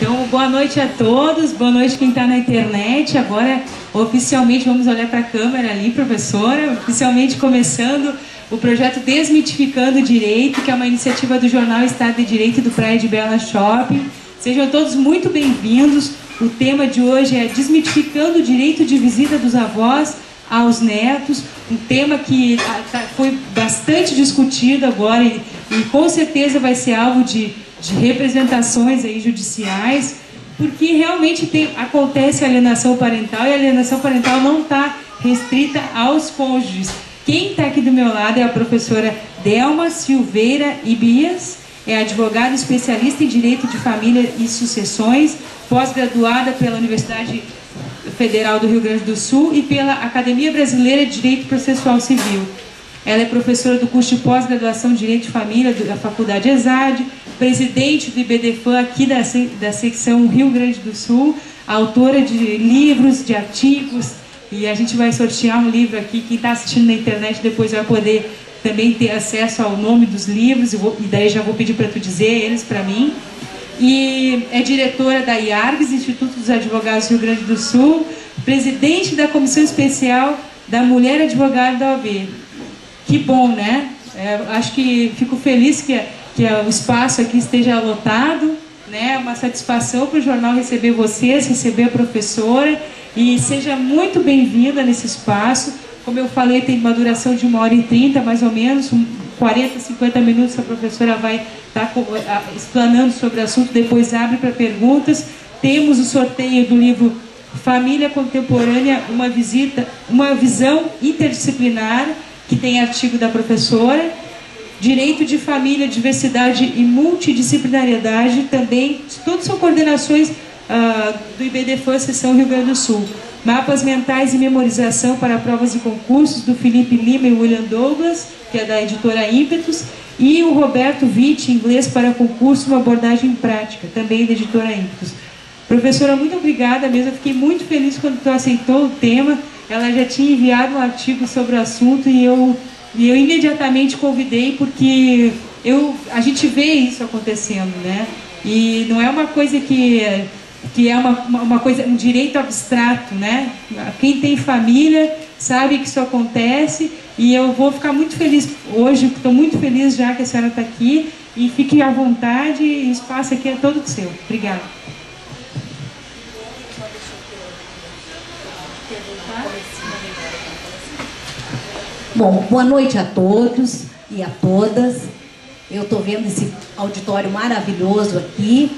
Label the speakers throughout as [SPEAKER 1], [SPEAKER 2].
[SPEAKER 1] Então, boa noite a todos, boa noite quem está na internet. Agora, oficialmente, vamos olhar para a câmera ali, professora, oficialmente começando o projeto Desmitificando o Direito, que é uma iniciativa do jornal Estado de Direito do Praia de Bela Shopping. Sejam todos muito bem-vindos. O tema de hoje é Desmitificando o Direito de Visita dos Avós aos Netos, um tema que foi bastante discutido agora e com certeza vai ser alvo de representações aí judiciais, porque realmente acontece alienação parental e a alienação parental não está restrita aos cônjuges. Quem está aqui do meu lado é a professora Delma Silveira Ibias, é advogada especialista em Direito de Família e Sucessões, pós-graduada pela Universidade Federal do Rio Grande do Sul e pela Academia Brasileira de Direito Processual Civil. Ela é professora do curso de pós-graduação em Direito de Família da Faculdade ESAD, presidente do IBDFAN aqui da secção Rio Grande do Sul, autora de livros, de artigos, e a gente vai sortear um livro aqui. Quem está assistindo na internet depois vai poder também ter acesso ao nome dos livros, e daí já vou pedir para tu dizer eles para mim. E é diretora da IARGS, Instituto dos Advogados do Rio Grande do Sul, presidente da Comissão Especial da Mulher Advogada da OAB. Que bom, né? Acho que fico feliz que o espaço aqui esteja lotado, né? É uma satisfação para o jornal receber vocês, receber a professora, e seja muito bem-vinda nesse espaço. Como eu falei, tem uma duração de 1h30, mais ou menos, 40, 50 minutos a professora vai estar explanando sobre o assunto, depois abre para perguntas. Temos o sorteio do livro Família Contemporânea, uma visão interdisciplinar, que tem artigo da professora. Direito de Família, Diversidade e Multidisciplinariedade, também, todas são coordenações do IBDFAN, Seção Rio Grande do Sul. Mapas Mentais e Memorização para Provas e Concursos, do Felipe Lima e William Douglas, que é da editora Ímpetus, e o Roberto Witt, Inglês para Concurso, uma abordagem prática, também da editora Ímpetus. Professora, muito obrigada mesmo, eu fiquei muito feliz quando tu aceitou o tema. Ela já tinha enviado um artigo sobre o assunto e eu imediatamente convidei, porque a gente vê isso acontecendo, né? E não é uma coisa que é uma coisa, um direito abstrato, né? Quem tem família sabe que isso acontece, e eu vou ficar muito feliz hoje, estou muito feliz já que a senhora está aqui, e fique à vontade, o espaço aqui é todo seu. Obrigada.
[SPEAKER 2] Bom, boa noite a todos e a todas. Eu estou vendo esse auditório maravilhoso aqui.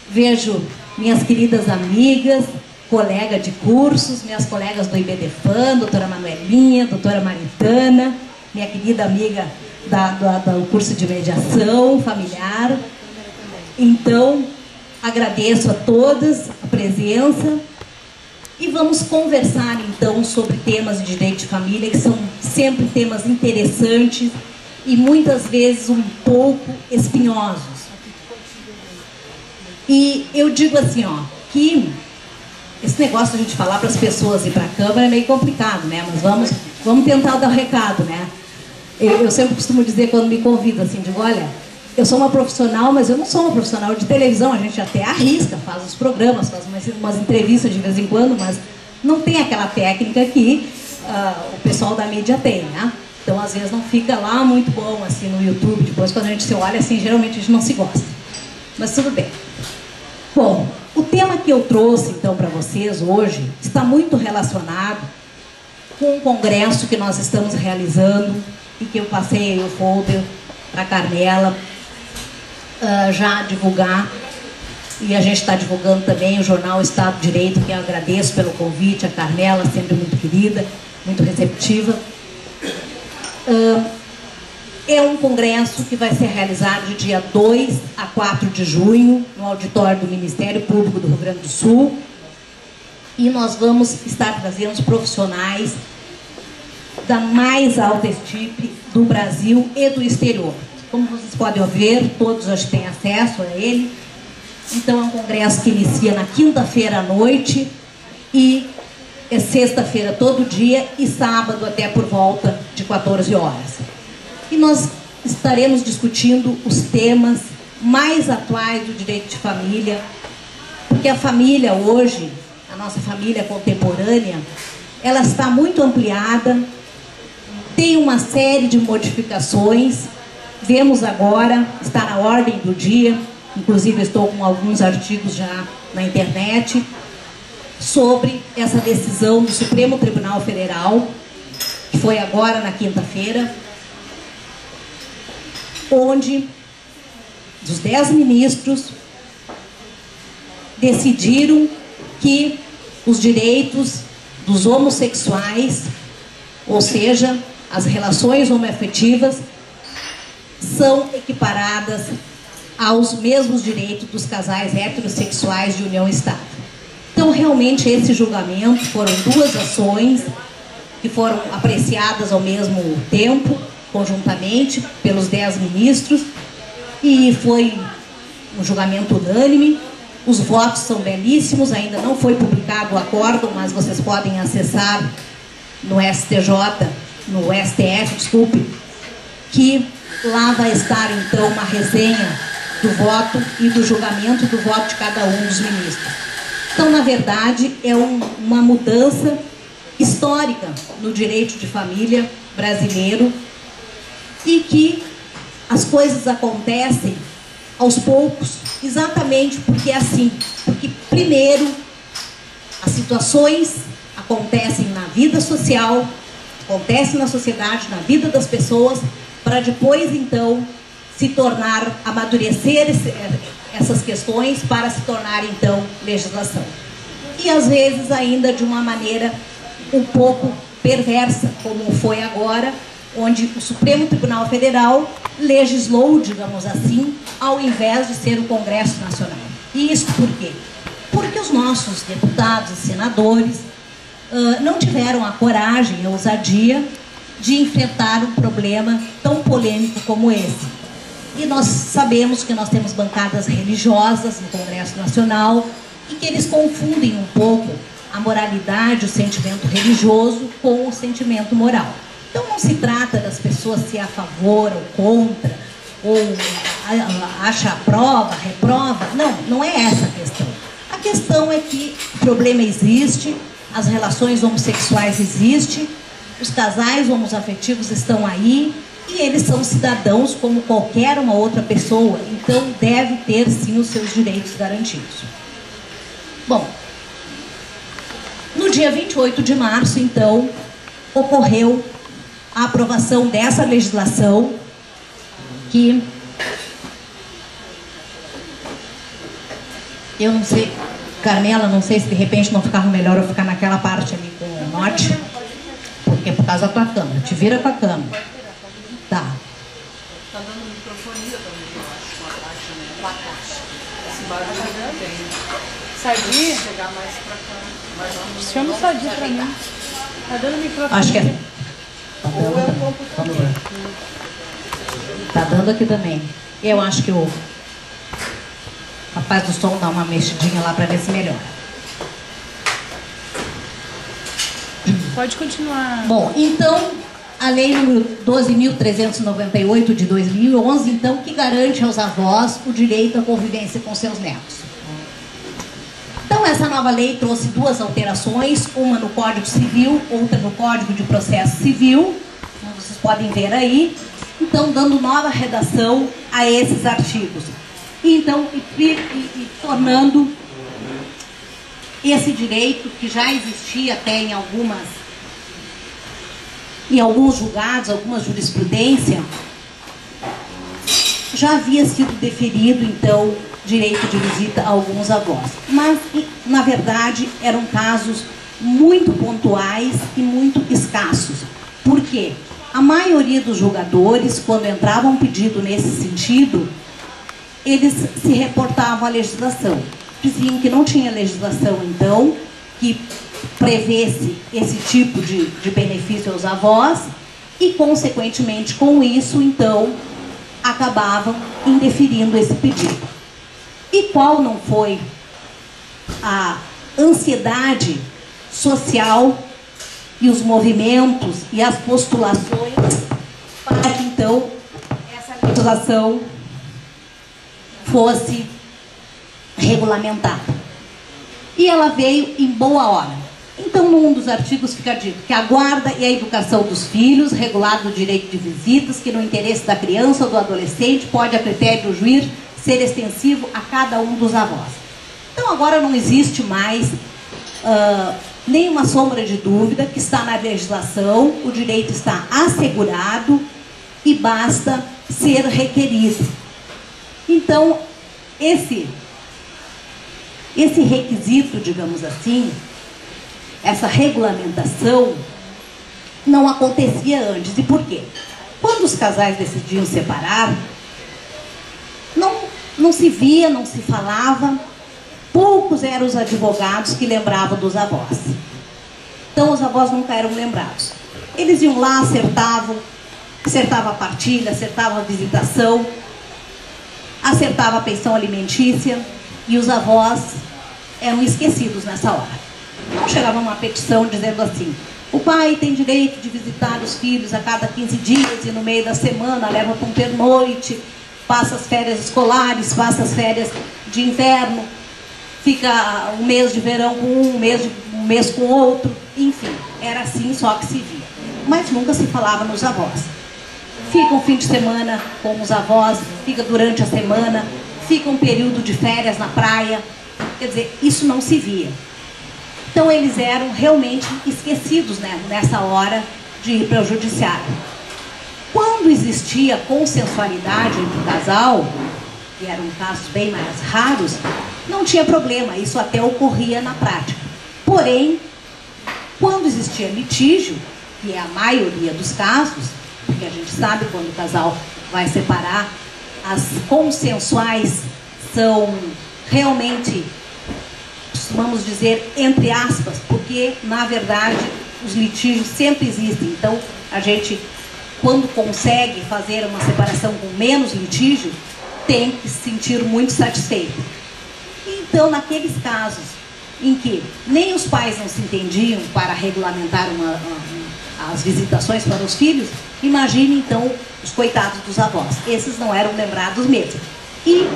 [SPEAKER 2] Vejo minhas queridas amigas, colegas de cursos, minhas colegas do IBDFAN, doutora Manuelinha, doutora Maritana, minha querida amiga do curso de mediação familiar. Então, agradeço a todas a presença. E vamos conversar, então, sobre temas de direito de família, que são sempre temas interessantes e muitas vezes um pouco espinhosos. E eu digo assim, ó, que esse negócio de a gente falar para as pessoas e para a câmera é meio complicado, né? Mas vamos tentar dar o recado, né? Eu sempre costumo dizer, quando me convidam, assim, digo, olha, eu sou uma profissional, mas eu não sou uma profissional de televisão. A gente até arrisca, faz os programas, faz umas entrevistas de vez em quando, mas não tem aquela técnica que o pessoal da mídia tem, né? Então, às vezes, não fica lá muito bom, assim, no YouTube. Depois, quando a gente se olha, assim, geralmente a gente não se gosta. Mas tudo bem. Bom, o tema que eu trouxe, então, para vocês hoje, está muito relacionado com um congresso que nós estamos realizando e que eu passei o folder para a Carmela já divulgar, e a gente está divulgando também o jornal Estado de Direito, que eu agradeço pelo convite, a Carmela, sempre muito querida, muito receptiva. É um congresso que vai ser realizado de dia 2 a 4 de junho, no auditório do Ministério Público do Rio Grande do Sul, e nós vamos estar trazendo os profissionais da mais alta estirpe do Brasil e do exterior. Como vocês podem ver, todos hoje têm acesso a ele. Então, é um congresso que inicia na quinta-feira à noite e é sexta-feira todo dia e sábado até por volta de 14 horas. E nós estaremos discutindo os temas mais atuais do direito de família porque a família hoje, a nossa família contemporânea, ela está muito ampliada, tem uma série de modificações. Vemos agora, está na ordem do dia, inclusive estou com alguns artigos já na internet, sobre essa decisão do Supremo Tribunal Federal, que foi agora na quinta-feira, onde os 10 ministros decidiram que os direitos dos homossexuais, ou seja, as relações homoafetivas, são equiparadas aos mesmos direitos dos casais heterossexuais de união estável. Então, realmente, esse julgamento foram 2 ações que foram apreciadas ao mesmo tempo, conjuntamente, pelos 10 ministros, e foi um julgamento unânime. Os votos são belíssimos, ainda não foi publicado o acórdão, mas vocês podem acessar no STJ, no STF, desculpe, que lá vai estar, então, uma resenha do voto e do julgamento do voto de cada um dos ministros. Então, na verdade, é uma mudança histórica no direito de família brasileiro e que as coisas acontecem aos poucos, exatamente porque é assim. Porque, primeiro, as situações acontecem na vida social, acontecem na sociedade, na vida das pessoas, para depois, então, se tornar, amadurecer essas questões para se tornar, então, legislação. E, às vezes, ainda de uma maneira um pouco perversa, como foi agora, onde o Supremo Tribunal Federal legislou, digamos assim, ao invés de ser o Congresso Nacional. E isso por quê? Porque os nossos deputados e senadores não tiveram a coragem e a ousadia de enfrentar um problema tão polêmico como esse. E nós sabemos que nós temos bancadas religiosas no Congresso Nacional e que eles confundem um pouco a moralidade, o sentimento religioso com o sentimento moral. Então não se trata das pessoas ser a favor ou contra, ou acha aprova, reprova. Não, não é essa a questão. A questão é que o problema existe, as relações homossexuais existem, os casais homoafetivos estão aí e eles são cidadãos como qualquer uma outra pessoa, então deve ter sim os seus direitos garantidos. Bom, no dia 28 de março, então, ocorreu a aprovação dessa legislação que eu não sei, Carmela, não sei se de repente não ficava melhor eu ficar naquela parte ali com o norte, porque é por causa da tua câmera. Te vira com a câmera. Tá.
[SPEAKER 3] Tá dando microfonia também, eu acho, com a caixa, né? Com a caixa. Esse barulho tá bem.
[SPEAKER 1] Sadia?
[SPEAKER 3] Chegar mais pra cá.
[SPEAKER 1] Chama o Sadia pra mim. Tá dando microfone.
[SPEAKER 2] Acho que é. Tá dando, vamos ver. Tá dando aqui também. Eu acho que o rapaz do som dá uma mexidinha lá para ver se melhora.
[SPEAKER 1] Pode continuar.
[SPEAKER 2] Bom, então, a lei número 12.398 de 2011, então, que garante aos avós o direito à convivência com seus netos. Então, essa nova lei trouxe 2 alterações, uma no Código Civil, outra no Código de Processo Civil, como vocês podem ver aí, então, dando nova redação a esses artigos. E, então, tornando esse direito, que já existia até em alguns julgados, algumas jurisprudências, já havia sido deferido, então, direito de visita a alguns avós. Mas, na verdade, eram casos muito pontuais e muito escassos. Por quê? A maioria dos julgadores, quando entrava um pedido nesse sentido, eles se reportavam à legislação. Diziam que não tinha legislação, então, que prevesse esse tipo de benefício aos avós e, consequentemente, com isso, então, acabavam indeferindo esse pedido. E qual não foi a ansiedade social e os movimentos e as postulações para que, então, essa legislação fosse regulamentada. E ela veio em boa hora. Então, num dos artigos fica dito que a guarda e a educação dos filhos, regulado o direito de visitas, que no interesse da criança ou do adolescente pode, a critério do juiz, ser extensivo a cada um dos avós. Então, agora não existe mais nenhuma sombra de dúvida que está na legislação, o direito está assegurado e basta ser requerido. Então, esse requisito, digamos assim, essa regulamentação não acontecia antes. E por quê? Quando os casais decidiam separar, não se via, não se falava, poucos eram os advogados que lembravam dos avós. Então os avós nunca eram lembrados. Eles iam lá, acertava a partilha, acertava a visitação, acertava a pensão alimentícia, e os avós eram esquecidos nessa hora. Não chegava uma petição dizendo assim: o pai tem direito de visitar os filhos a cada 15 dias e no meio da semana leva para um pernoite, passa as férias escolares, passa as férias de inverno, fica um mês de verão com um mês com outro. Enfim, era assim só que se via. Mas nunca se falava nos avós. Fica um fim de semana com os avós, fica durante a semana, fica um período de férias na praia. Quer dizer, isso não se via. Então eles eram realmente esquecidos, né, nessa hora de ir para o judiciário. Quando existia consensualidade entre o casal, que eram casos bem mais raros, não tinha problema, isso até ocorria na prática. Porém, quando existia litígio, que é a maioria dos casos, porque a gente sabe quando o casal vai separar, as consensuais são realmente, vamos dizer, entre aspas, porque, na verdade, os litígios sempre existem. Então, a gente, quando consegue fazer uma separação com menos litígio, tem que se sentir muito satisfeito. Então, naqueles casos em que nem os pais não se entendiam para regulamentar as visitações para os filhos, imagine, então, os coitados dos avós. Esses não eram lembrados mesmo. E,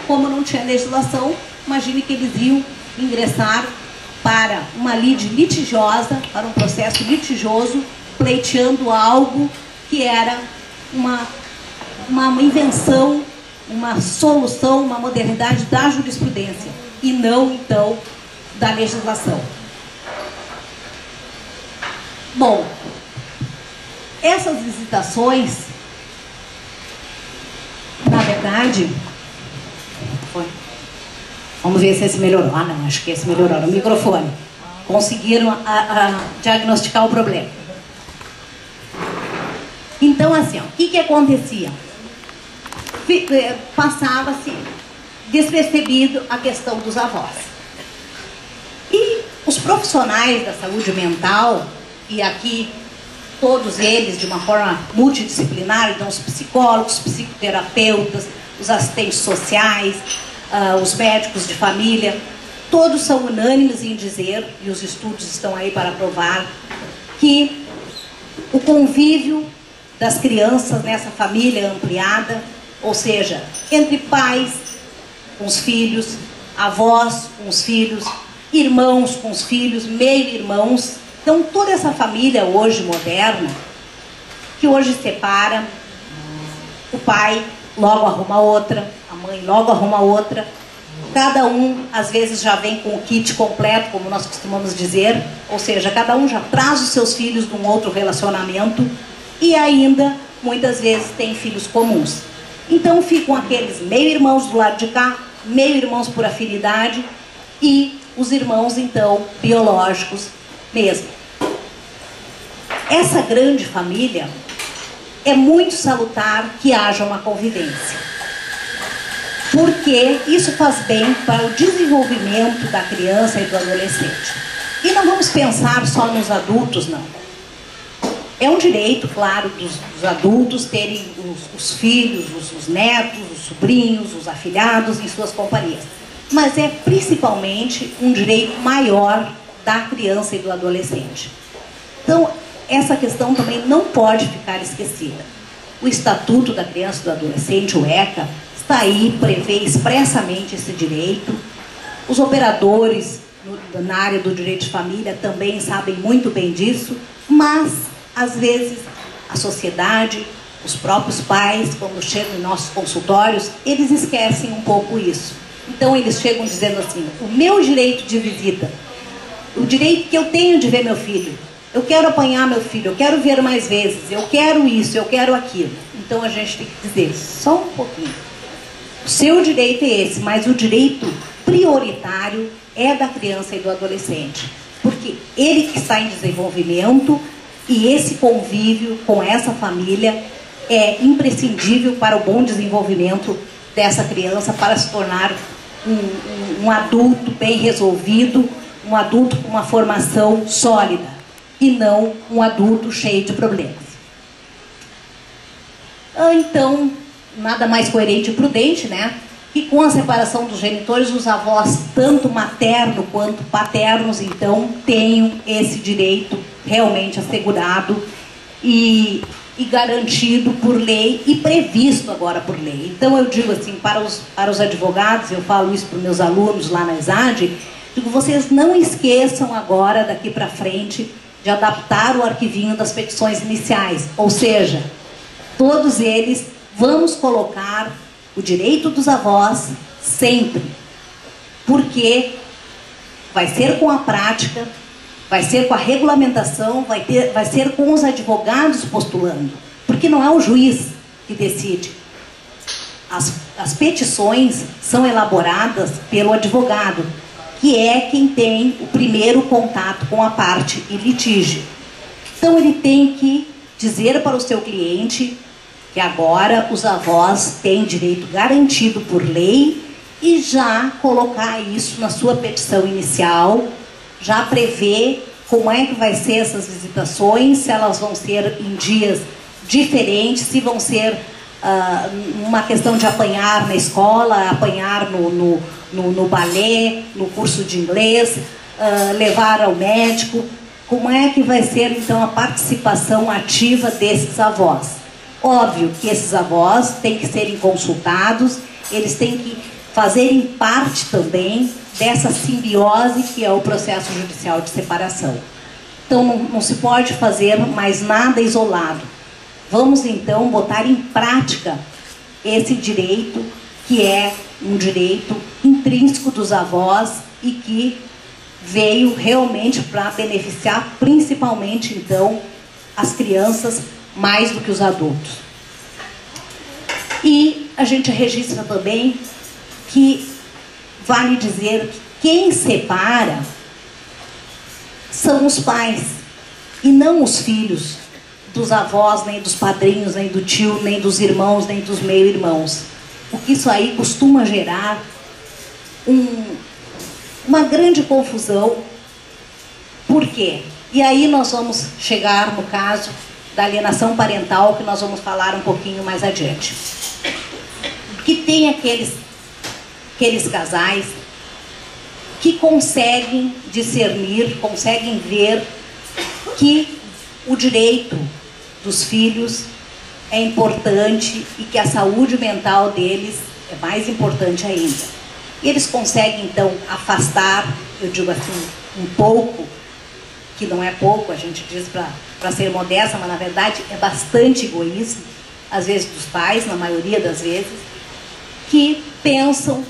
[SPEAKER 2] como não tinha legislação, imagine que eles iam ingressar para uma lide litigiosa, para um processo litigioso, pleiteando algo que era uma invenção, uma solução, uma modernidade da jurisprudência, e não, então, da legislação. Bom, essas visitações, na verdade, vamos ver se esse melhorou. Ah, não, acho que esse melhorou. O microfone. Conseguiram diagnosticar o problema. Então, assim, ó, o que acontecia? Passava-se despercebido a questão dos avós. E os profissionais da saúde mental, e aqui todos eles de uma forma multidisciplinar, então os psicólogos, psicoterapeutas, os assistentes sociais, os médicos de família, todos são unânimes em dizer, e os estudos estão aí para provar, que o convívio das crianças nessa família ampliada, ou seja, entre pais com os filhos, avós com os filhos, irmãos com os filhos, meio-irmãos, então toda essa família hoje moderna, que hoje separa, o pai logo arruma outra, a mãe logo arruma outra, cada um às vezes já vem com o kit completo, como nós costumamos dizer, ou seja, cada um já traz os seus filhos de um outro relacionamento e ainda muitas vezes tem filhos comuns. Então ficam aqueles meio-irmãos do lado de cá, meio-irmãos por afinidade e os irmãos então biológicos mesmo. Essa grande família é muito salutar que haja uma convivência, porque isso faz bem para o desenvolvimento da criança e do adolescente. E não vamos pensar só nos adultos, não. É um direito, claro, dos adultos terem os filhos, os netos, os sobrinhos, os afilhados em suas companhias. Mas é principalmente um direito maior da criança e do adolescente. Então, essa questão também não pode ficar esquecida. O Estatuto da Criança e do Adolescente, o ECA, está aí, prevê expressamente esse direito Os operadores na área do direito de família também sabem muito bem disso, mas, às vezes, a sociedade, os próprios pais, quando chegam em nossos consultórios, eles esquecem um pouco isso. Então, eles chegam dizendo assim, o meu direito de visita, o direito que eu tenho de ver meu filho, eu quero apanhar meu filho, eu quero ver mais vezes, eu quero isso, eu quero aquilo. Então, a gente tem que dizer, só um pouquinho. O seu direito é esse, mas o direito prioritário é da criança e do adolescente. Porque ele que está em desenvolvimento e esse convívio com essa família é imprescindível para o bom desenvolvimento dessa criança, para se tornar um adulto bem resolvido, um adulto com uma formação sólida, e não um adulto cheio de problemas. Então, nada mais coerente e prudente, né? Que com a separação dos genitores, os avós, tanto materno quanto paternos, então, tenham esse direito realmente assegurado e garantido por lei e previsto agora por lei. Então, eu digo assim, para os advogados, eu falo isso para os meus alunos lá na ESAD, digo, vocês não esqueçam agora, daqui para frente, de adaptar o arquivinho das petições iniciais. Ou seja, todos eles, vamos colocar o direito dos avós sempre. Porque vai ser com a prática, vai ser com a regulamentação, vai ser com os advogados postulando. Porque não é o juiz que decide. As petições são elaboradas pelo advogado, que é quem tem o primeiro contato com a parte em litígio. Então ele tem que dizer para o seu cliente que agora os avós têm direito garantido por lei e já colocar isso na sua petição inicial, já prever como é que vai ser essas visitações, se elas vão ser em dias diferentes, se vão ser uma questão de apanhar na escola, apanhar no balé, no curso de inglês, levar ao médico. Como é que vai ser, então, a participação ativa desses avós? Óbvio que esses avós têm que serem consultados, eles têm que fazerem parte também dessa simbiose que é o processo judicial de separação. Então, não se pode fazer mais nada isolado. Vamos, então, botar em prática esse direito, que é um direito intrínseco dos avós e que veio realmente para beneficiar principalmente, então, as crianças mais do que os adultos. E a gente registra também que vale dizer que quem separa são os pais e não os filhos dos avós, nem dos padrinhos, nem do tio, nem dos irmãos, nem dos meio-irmãos. Porque isso aí costuma gerar uma grande confusão. Por quê? E aí nós vamos chegar no caso da alienação parental, que nós vamos falar um pouquinho mais adiante. Que tem aqueles casais que conseguem discernir, conseguem ver que o direito dos filhos é importante e que a saúde mental deles é mais importante ainda. E eles conseguem, então, afastar, eu digo assim, um pouco, que não é pouco, a gente diz para ser modesta, mas na verdade é bastante egoísmo, às vezes dos pais, na maioria das vezes, que pensam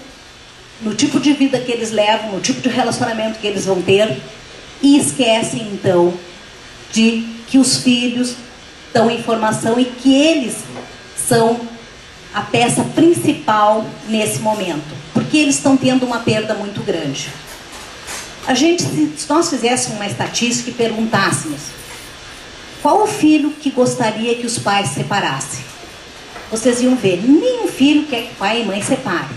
[SPEAKER 2] no tipo de vida que eles levam, no tipo de relacionamento que eles vão ter, e esquecem, então, de que os filhos dão informação e que eles são a peça principal nesse momento, porque eles estão tendo uma perda muito grande. Se nós fizéssemos uma estatística e perguntássemos qual o filho que gostaria que os pais se separassem, vocês iam ver, nenhum filho quer que pai e mãe separem.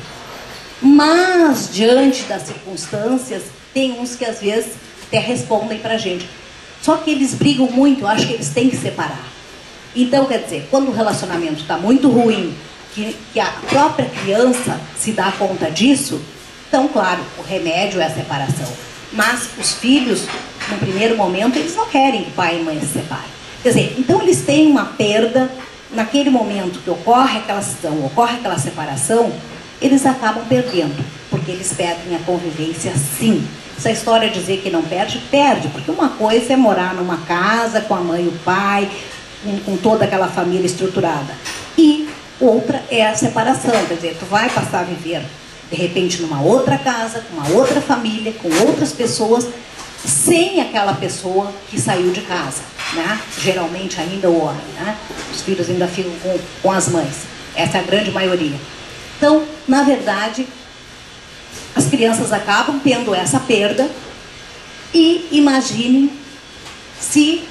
[SPEAKER 2] Mas, diante das circunstâncias, tem uns que às vezes até respondem pra gente. Só que eles brigam muito, eu acho que eles têm que separar. Então, quer dizer, quando o relacionamento está muito ruim, que a própria criança se dá conta disso, então, claro, o remédio é a separação. Mas os filhos, no primeiro momento, eles não querem que pai e mãe se separem. Quer dizer, então eles têm uma perda, naquele momento que ocorre aquela cisão, ocorre aquela separação, eles acabam perdendo. porque eles perdem a convivência sim. Essa história de dizer que não perde, perde, porque uma coisa é morar numa casa com a mãe e o pai, com toda aquela família estruturada. E outra é a separação, quer dizer, tu vai passar a viver, de repente, numa outra casa, com uma outra família, com outras pessoas, sem aquela pessoa que saiu de casa, né? Geralmente ainda o homem, né? Os filhos ainda ficam com as mães. Essa é a grande maioria. Então, na verdade, as crianças acabam tendo essa perda e imaginem se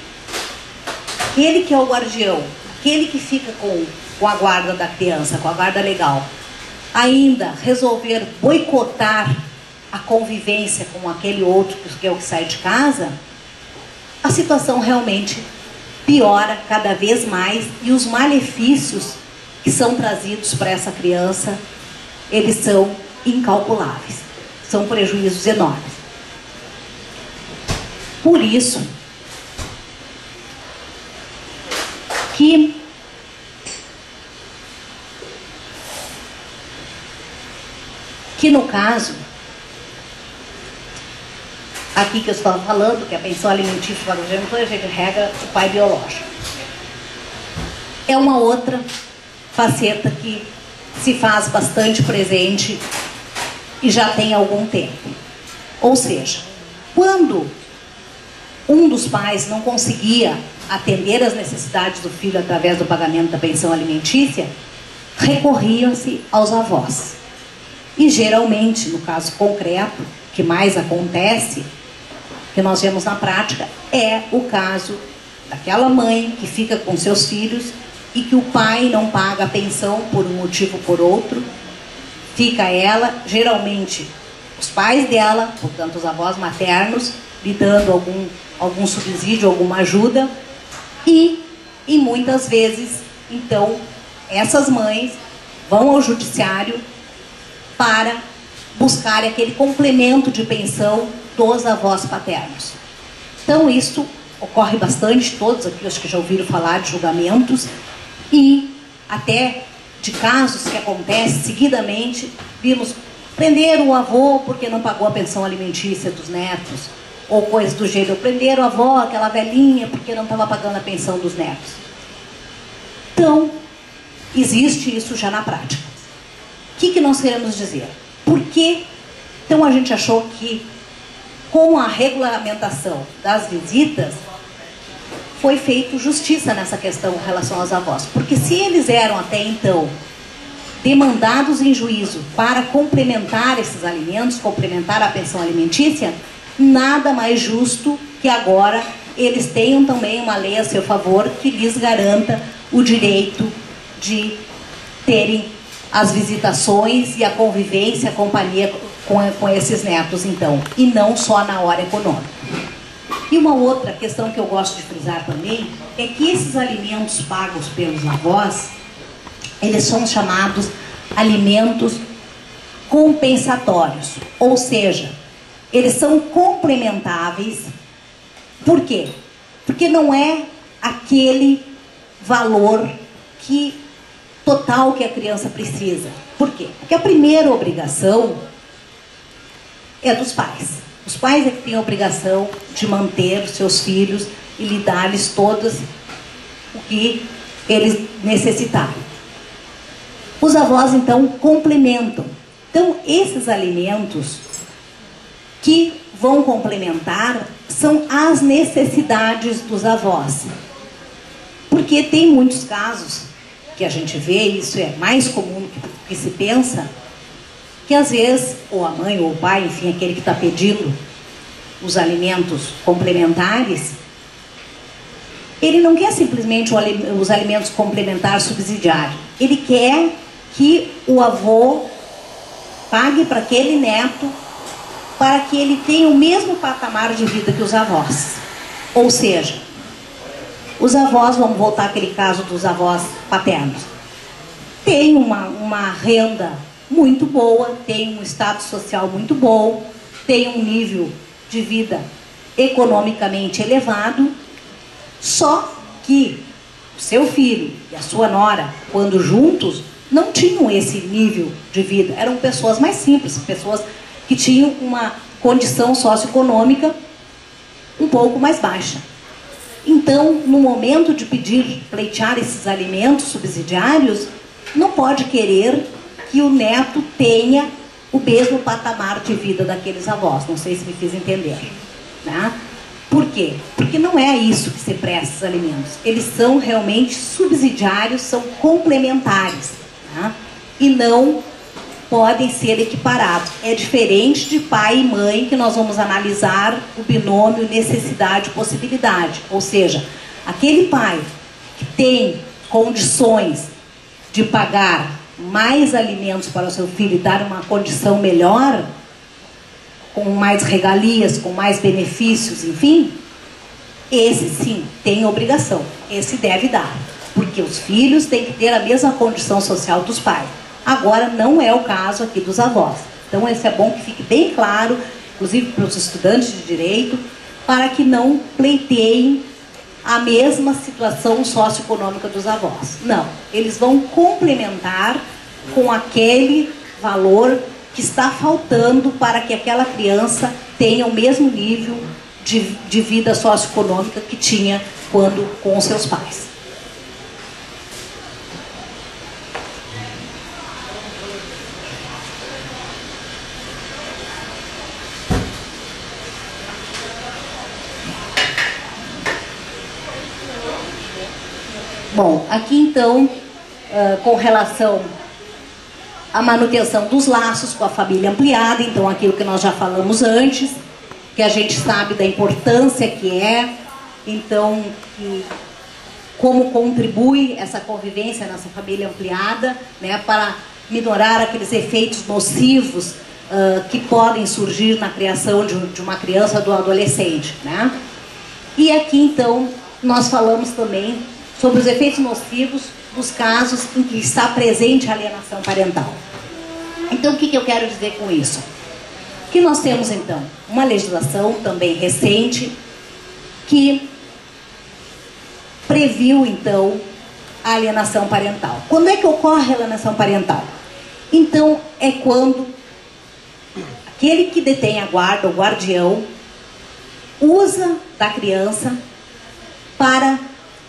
[SPEAKER 2] ele que é o guardião, aquele que fica com a guarda da criança, com a guarda legal, ainda resolver boicotar a convivência com aquele outro que é o que sai de casa, a situação realmente piora cada vez mais e os malefícios que são trazidos para essa criança, eles são incalculáveis, são prejuízos enormes. Por isso que no caso aqui que eu estava falando, que a pensão alimentícia para o genitor, a gente regra o pai biológico. É uma outra faceta que se faz bastante presente e já tem algum tempo. Ou seja, quando um dos pais não conseguia atender as necessidades do filho através do pagamento da pensão alimentícia, recorriam-se aos avós. E geralmente, no caso concreto, que mais acontece, que nós vemos na prática, é o caso daquela mãe que fica com seus filhos e que o pai não paga a pensão por um motivo ou por outro, fica ela, geralmente os pais dela, portanto os avós maternos, lhe dando algum subsídio, alguma ajuda, e muitas vezes, então, essas mães vão ao judiciário para buscar aquele complemento de pensão dos avós paternos. Então isso ocorre bastante, todos aqui acho que já ouviram falar de julgamentos e até de casos que acontecem seguidamente. Vimos prender o avô porque não pagou a pensão alimentícia dos netos, ou coisas do gênero, prender a avó, aquela velhinha, porque não estava pagando a pensão dos netos. Então, existe isso já na prática. O que nós queremos dizer? Por que então a gente achou que com a regulamentação das visitas foi feito justiça nessa questão em relação aos avós? Porque se eles eram até então demandados em juízo para complementar esses alimentos, complementar a pensão alimentícia, nada mais justo que agora eles tenham também uma lei a seu favor que lhes garanta o direito de terem as visitações e a convivência, a companhia com esses netos, então, e não só na hora econômica. E uma outra questão que eu gosto de frisar também é que esses alimentos pagos pelos avós, eles são chamados alimentos compensatórios, ou seja, eles são complementáveis. Por quê? Porque não é aquele valor total que a criança precisa. Por quê? Porque a primeira obrigação é dos pais. Os pais é que têm a obrigação de manter os seus filhos e lhe dar-lhes todos o que eles necessitarem. Os avós, então, complementam. Então, esses alimentos que vão complementar são as necessidades dos avós. Porque tem muitos casos que a gente vê, isso é mais comum do que se pensa, que às vezes, ou a mãe ou o pai, enfim, aquele que está pedindo os alimentos complementares, ele não quer simplesmente os alimentos complementares subsidiários. Ele quer que o avô pague para aquele neto para que ele tenha o mesmo patamar de vida que os avós. Ou seja, os avós, vamos voltar àquele caso dos avós paternos, têm uma renda muito boa, têm um status social muito bom, têm um nível de vida economicamente elevado, só que o seu filho e a sua nora, quando juntos, não tinham esse nível de vida. Eram pessoas mais simples, pessoas que tinham uma condição socioeconômica um pouco mais baixa. Então, no momento de pleitear esses alimentos subsidiários, não pode querer que o neto tenha o mesmo patamar de vida daqueles avós. Não sei se me fiz entender, né? Por quê? Porque não é isso que se presta esses alimentos. Eles são realmente subsidiários, são complementares, né? E não podem ser equiparados. É diferente de pai e mãe, que nós vamos analisar o binômio necessidade-possibilidade. Ou seja, aquele pai que tem condições de pagar mais alimentos para o seu filho e dar uma condição melhor, com mais regalias, com mais benefícios, enfim, esse sim tem obrigação, esse deve dar, porque os filhos têm que ter a mesma condição social dos pais. Agora, não é o caso aqui dos avós. Então, esse é bom que fique bem claro, inclusive para os estudantes de direito, para que não pleiteiem a mesma situação socioeconômica dos avós. Não, eles vão complementar com aquele valor que está faltando para que aquela criança tenha o mesmo nível de vida socioeconômica que tinha quando com os seus pais. Bom, aqui então, com relação à manutenção dos laços com a família ampliada, então aquilo que nós já falamos antes, que a gente sabe da importância que é, então, como contribui essa convivência nessa família ampliada, né, para minorar aqueles efeitos nocivos que podem surgir na criação de uma criança ou do adolescente, né? E aqui então, nós falamos também sobre os efeitos nocivos dos casos em que está presente a alienação parental. Então, o que eu quero dizer com isso? Que nós temos, então, uma legislação também recente que previu, então, a alienação parental. Quando é que ocorre a alienação parental? Então, é quando aquele que detém a guarda, o guardião, usa da criança para,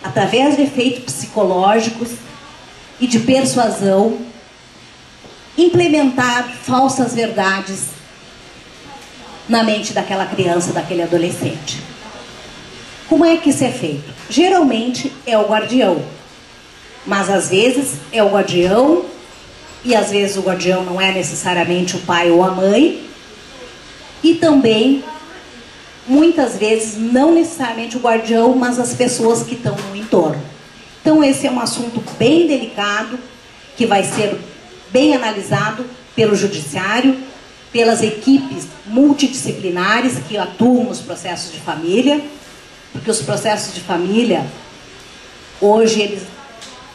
[SPEAKER 2] através de efeitos psicológicos e de persuasão, implementar falsas verdades na mente daquela criança, daquele adolescente. Como é que isso é feito? Geralmente é o guardião, mas às vezes é o guardião, e às vezes o guardião não é necessariamente o pai ou a mãe, e também muitas vezes não necessariamente o guardião, mas as pessoas que estão no entorno. Então esse é um assunto bem delicado, que vai ser bem analisado pelo judiciário, pelas equipes multidisciplinares que atuam nos processos de família, porque os processos de família, hoje eles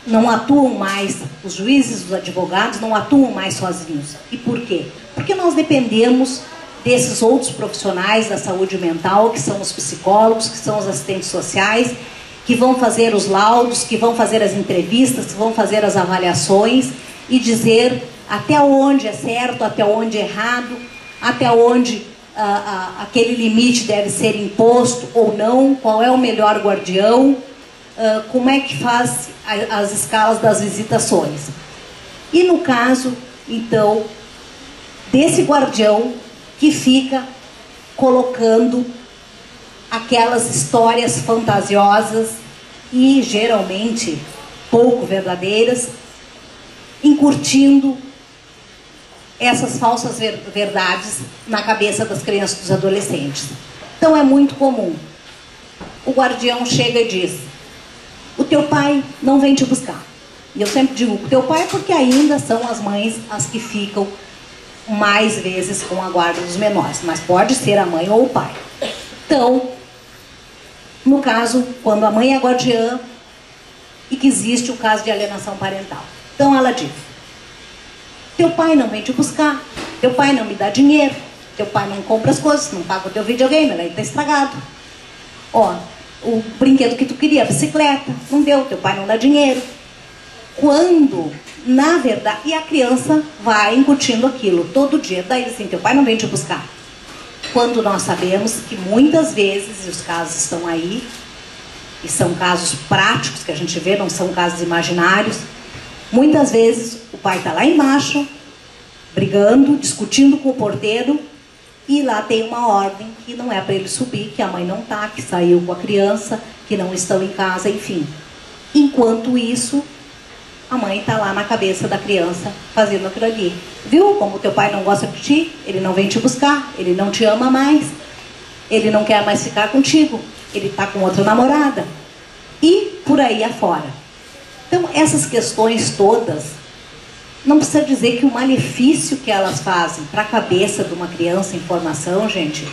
[SPEAKER 2] não atuam mais, os juízes, os advogados não atuam mais sozinhos. E por quê? Porque nós dependemos desses outros profissionais da saúde mental, que são os psicólogos, que são os assistentes sociais, que vão fazer os laudos, que vão fazer as entrevistas, que vão fazer as avaliações e dizer até onde é certo, até onde é errado, até onde aquele limite deve ser imposto ou não, qual é o melhor guardião, como é que faz as escalas das visitações. E no caso, então, desse guardião que fica colocando aquelas histórias fantasiosas e geralmente pouco verdadeiras, incutindo essas falsas verdades na cabeça das crianças e dos adolescentes. Então é muito comum. O guardião chega e diz: o teu pai não vem te buscar. E eu sempre digo o teu pai porque ainda são as mães as que ficam mais vezes com a guarda dos menores, mas pode ser a mãe ou o pai. Então, no caso, quando a mãe é guardiã e que existe o caso de alienação parental. Então ela diz: teu pai não vem te buscar, teu pai não me dá dinheiro, teu pai não compra as coisas, não paga o teu videogame, ele está estragado. Ó, o brinquedo que tu queria, a bicicleta, não deu, teu pai não dá dinheiro. quando, na verdade, e a criança vai incutindo aquilo todo dia. Daí assim, teu pai não vem te buscar. Quando nós sabemos que muitas vezes, e os casos estão aí, e são casos práticos que a gente vê, não são casos imaginários, muitas vezes o pai está lá embaixo, brigando, discutindo com o porteiro, e lá tem uma ordem que não é para ele subir, que a mãe não está, que saiu com a criança, que não estão em casa, enfim. Enquanto isso, a mãe está lá na cabeça da criança fazendo aquilo ali. Viu como teu pai não gosta de ti? Ele não vem te buscar, ele não te ama mais, ele não quer mais ficar contigo, ele está com outra namorada. E por aí afora. Então, essas questões todas, não precisa dizer que o malefício que elas fazem para a cabeça de uma criança em formação, gente,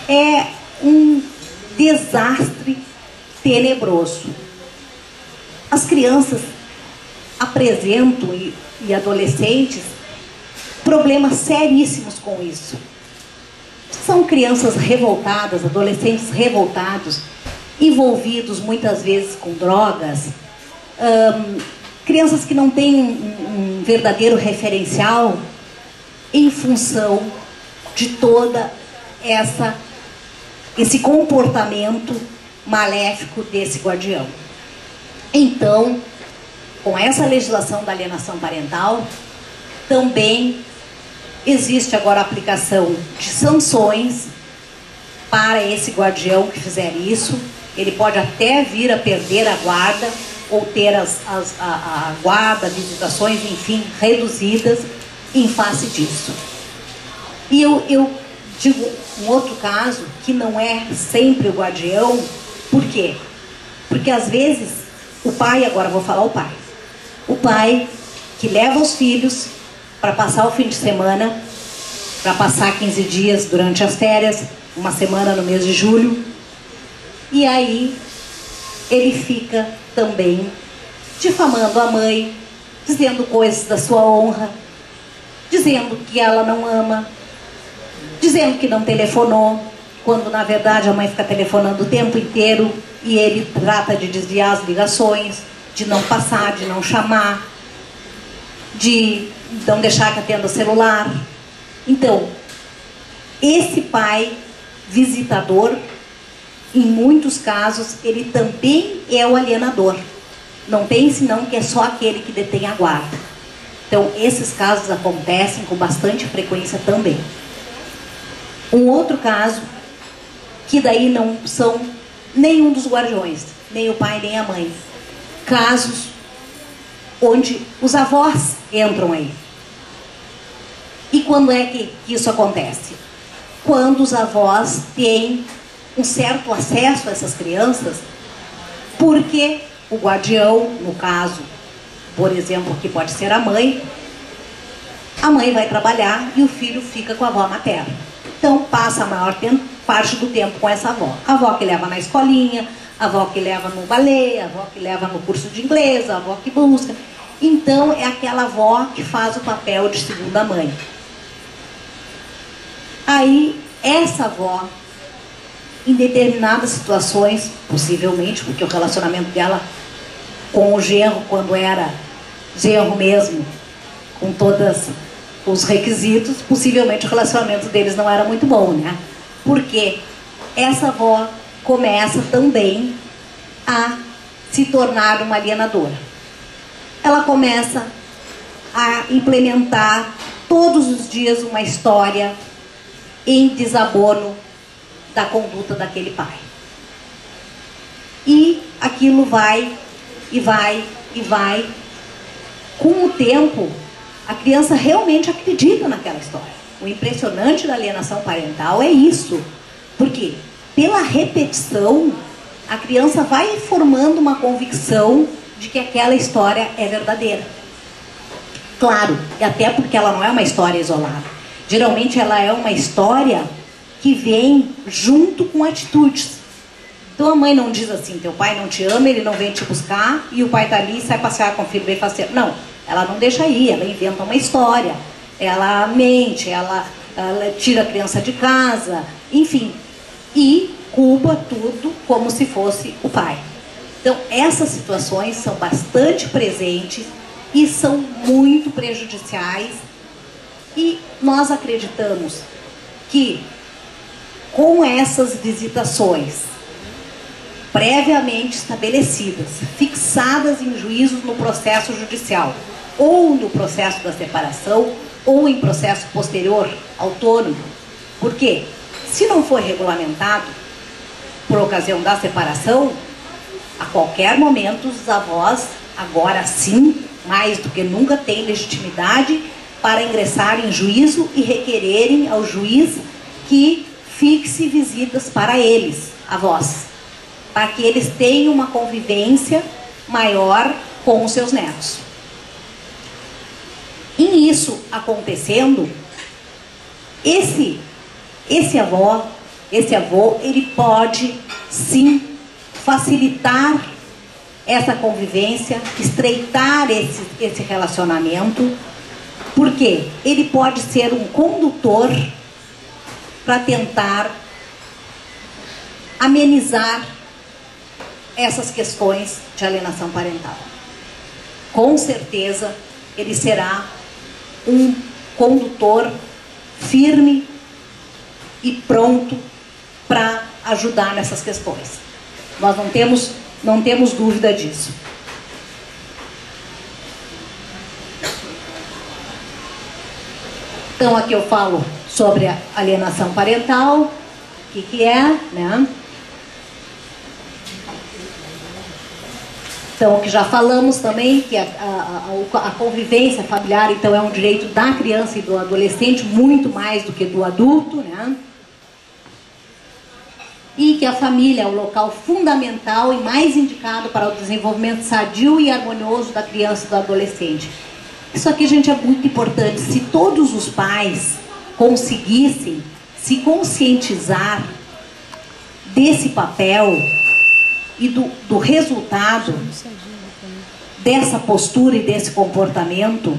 [SPEAKER 2] é um desastre tenebroso. As crianças apresentam, e adolescentes, problemas seríssimos com isso. São crianças revoltadas, adolescentes revoltados, envolvidos muitas vezes com drogas, crianças que não têm um verdadeiro referencial em função de toda esse comportamento maléfico desse guardião. Então, com essa legislação da alienação parental, também existe agora a aplicação de sanções para esse guardião que fizer isso. Ele pode até vir a perder a guarda, ou ter a guarda, visitações, enfim, reduzidas em face disso. E eu digo um outro caso, que não é sempre o guardião. Por quê? Porque às vezes o pai, agora vou falar o pai que leva os filhos para passar o fim de semana, para passar 15 dias durante as férias, uma semana no mês de julho, e aí ele fica também difamando a mãe, dizendo coisas da sua honra, dizendo que ela não ama, dizendo que não telefonou, quando na verdade a mãe fica telefonando o tempo inteiro e ele trata de desviar as ligações, de não passar, de não chamar, de não deixar que atenda o celular. Então, esse pai visitador, em muitos casos, ele também é o alienador. Não tem senão que é só aquele que detém a guarda. Então, esses casos acontecem com bastante frequência também. Um outro caso, que daí não são nenhum dos guardiões, nem o pai nem a mãe. Casos onde os avós entram aí. E quando é que isso acontece? Quando os avós têm um certo acesso a essas crianças, porque o guardião, no caso, por exemplo, que pode ser a mãe vai trabalhar e o filho fica com a avó materna. Então passa a maior parte do tempo com essa avó. A avó que leva na escolinha, a avó que leva no balé, a avó que leva no curso de inglês, a avó que busca. Então é aquela avó que faz o papel de segunda mãe. Aí essa avó, em determinadas situações, possivelmente, porque o relacionamento dela com o genro, quando era genro mesmo, com todos os requisitos, possivelmente o relacionamento deles não era muito bom, né? Porque essa avó começa também a se tornar uma alienadora. Ela começa a implementar todos os dias uma história em desabono da conduta daquele pai. E aquilo vai, e vai, e vai. Com o tempo, a criança realmente acredita naquela história. O impressionante da alienação parental é isso. Porque, pela repetição, a criança vai formando uma convicção de que aquela história é verdadeira. Claro, e até porque ela não é uma história isolada. Geralmente ela é uma história que vem junto com atitudes. Então a mãe não diz assim, teu pai não te ama, ele não vem te buscar, e o pai está ali e sai passear com o filho bem faceiro. Não, ela não deixa ir, ela inventa uma história, ela mente, ela tira a criança de casa, enfim. E culpa tudo como se fosse o pai. Então, essas situações são bastante presentes e são muito prejudiciais, e nós acreditamos que com essas visitações previamente estabelecidas, fixadas em juízos no processo judicial, ou no processo da separação, ou em processo posterior, autônomo, porque se não for regulamentado por ocasião da separação, a qualquer momento os avós, agora sim, mais do que nunca, têm legitimidade para ingressar em juízo e requererem ao juiz que fixe visitas para eles, avós, para que eles tenham uma convivência maior com os seus netos. Em isso acontecendo, esse avô, ele pode sim facilitar essa convivência, estreitar esse relacionamento, porque ele pode ser um condutor para tentar amenizar essas questões de alienação parental. Com certeza, ele será um condutor firme e pronto para ajudar nessas questões. Nós não temos dúvida disso. Então, aqui eu falo sobre a alienação parental, o que é, né? Então, o que já falamos também, que a convivência familiar, então, é um direito da criança e do adolescente, muito mais do que do adulto, né? E que a família é o local fundamental e mais indicado para o desenvolvimento sadio e harmonioso da criança e do adolescente. Isso aqui, gente, é muito importante. Se todos os pais conseguissem se conscientizar desse papel e do resultado dessa postura e desse comportamento,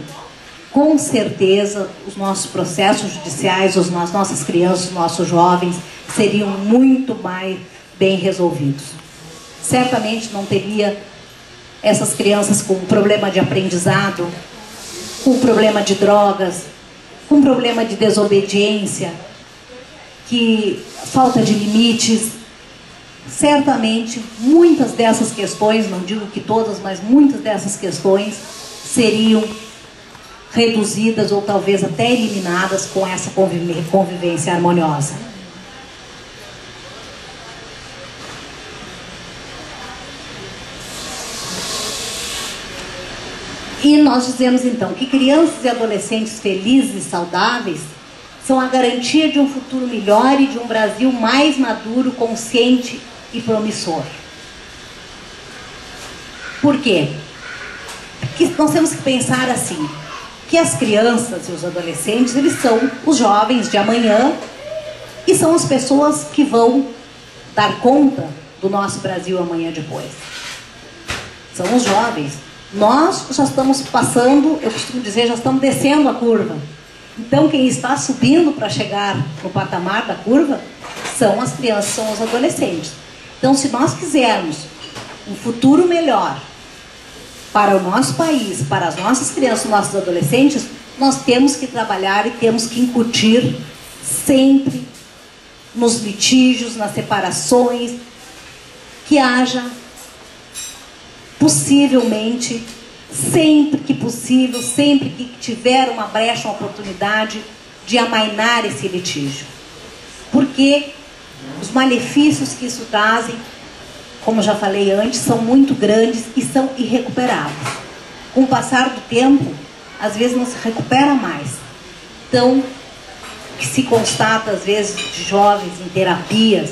[SPEAKER 2] com certeza os nossos processos judiciais, as nossas crianças, os nossos jovens seriam muito mais bem resolvidos. Certamente não teria essas crianças com problema de aprendizado, com problema de drogas, com problema de desobediência, falta de limites. Certamente, muitas dessas questões, não digo que todas, mas muitas dessas questões seriam reduzidas ou talvez até eliminadas com essa convivência harmoniosa. E nós dizemos então que crianças e adolescentes felizes e saudáveis são a garantia de um futuro melhor e de um Brasil mais maduro, consciente e promissor. Por quê? Porque nós temos que pensar assim, que as crianças e os adolescentes, eles são os jovens de amanhã e são as pessoas que vão dar conta do nosso Brasil amanhã depois. São os jovens. Nós já estamos passando, eu costumo dizer, já estamos descendo a curva. Então, quem está subindo para chegar no patamar da curva são as crianças, são os adolescentes. Então, se nós quisermos um futuro melhor para o nosso país, para as nossas crianças, nossos adolescentes, nós temos que trabalhar e temos que incutir sempre nos litígios, nas separações, que haja possivelmente, sempre que possível, sempre que tiver uma brecha, uma oportunidade de amainar esse litígio. Porque os malefícios que isso trazem, como já falei antes, são muito grandes e são irrecuperáveis. Com o passar do tempo, às vezes não se recupera mais. Então, que se constata às vezes de jovens em terapias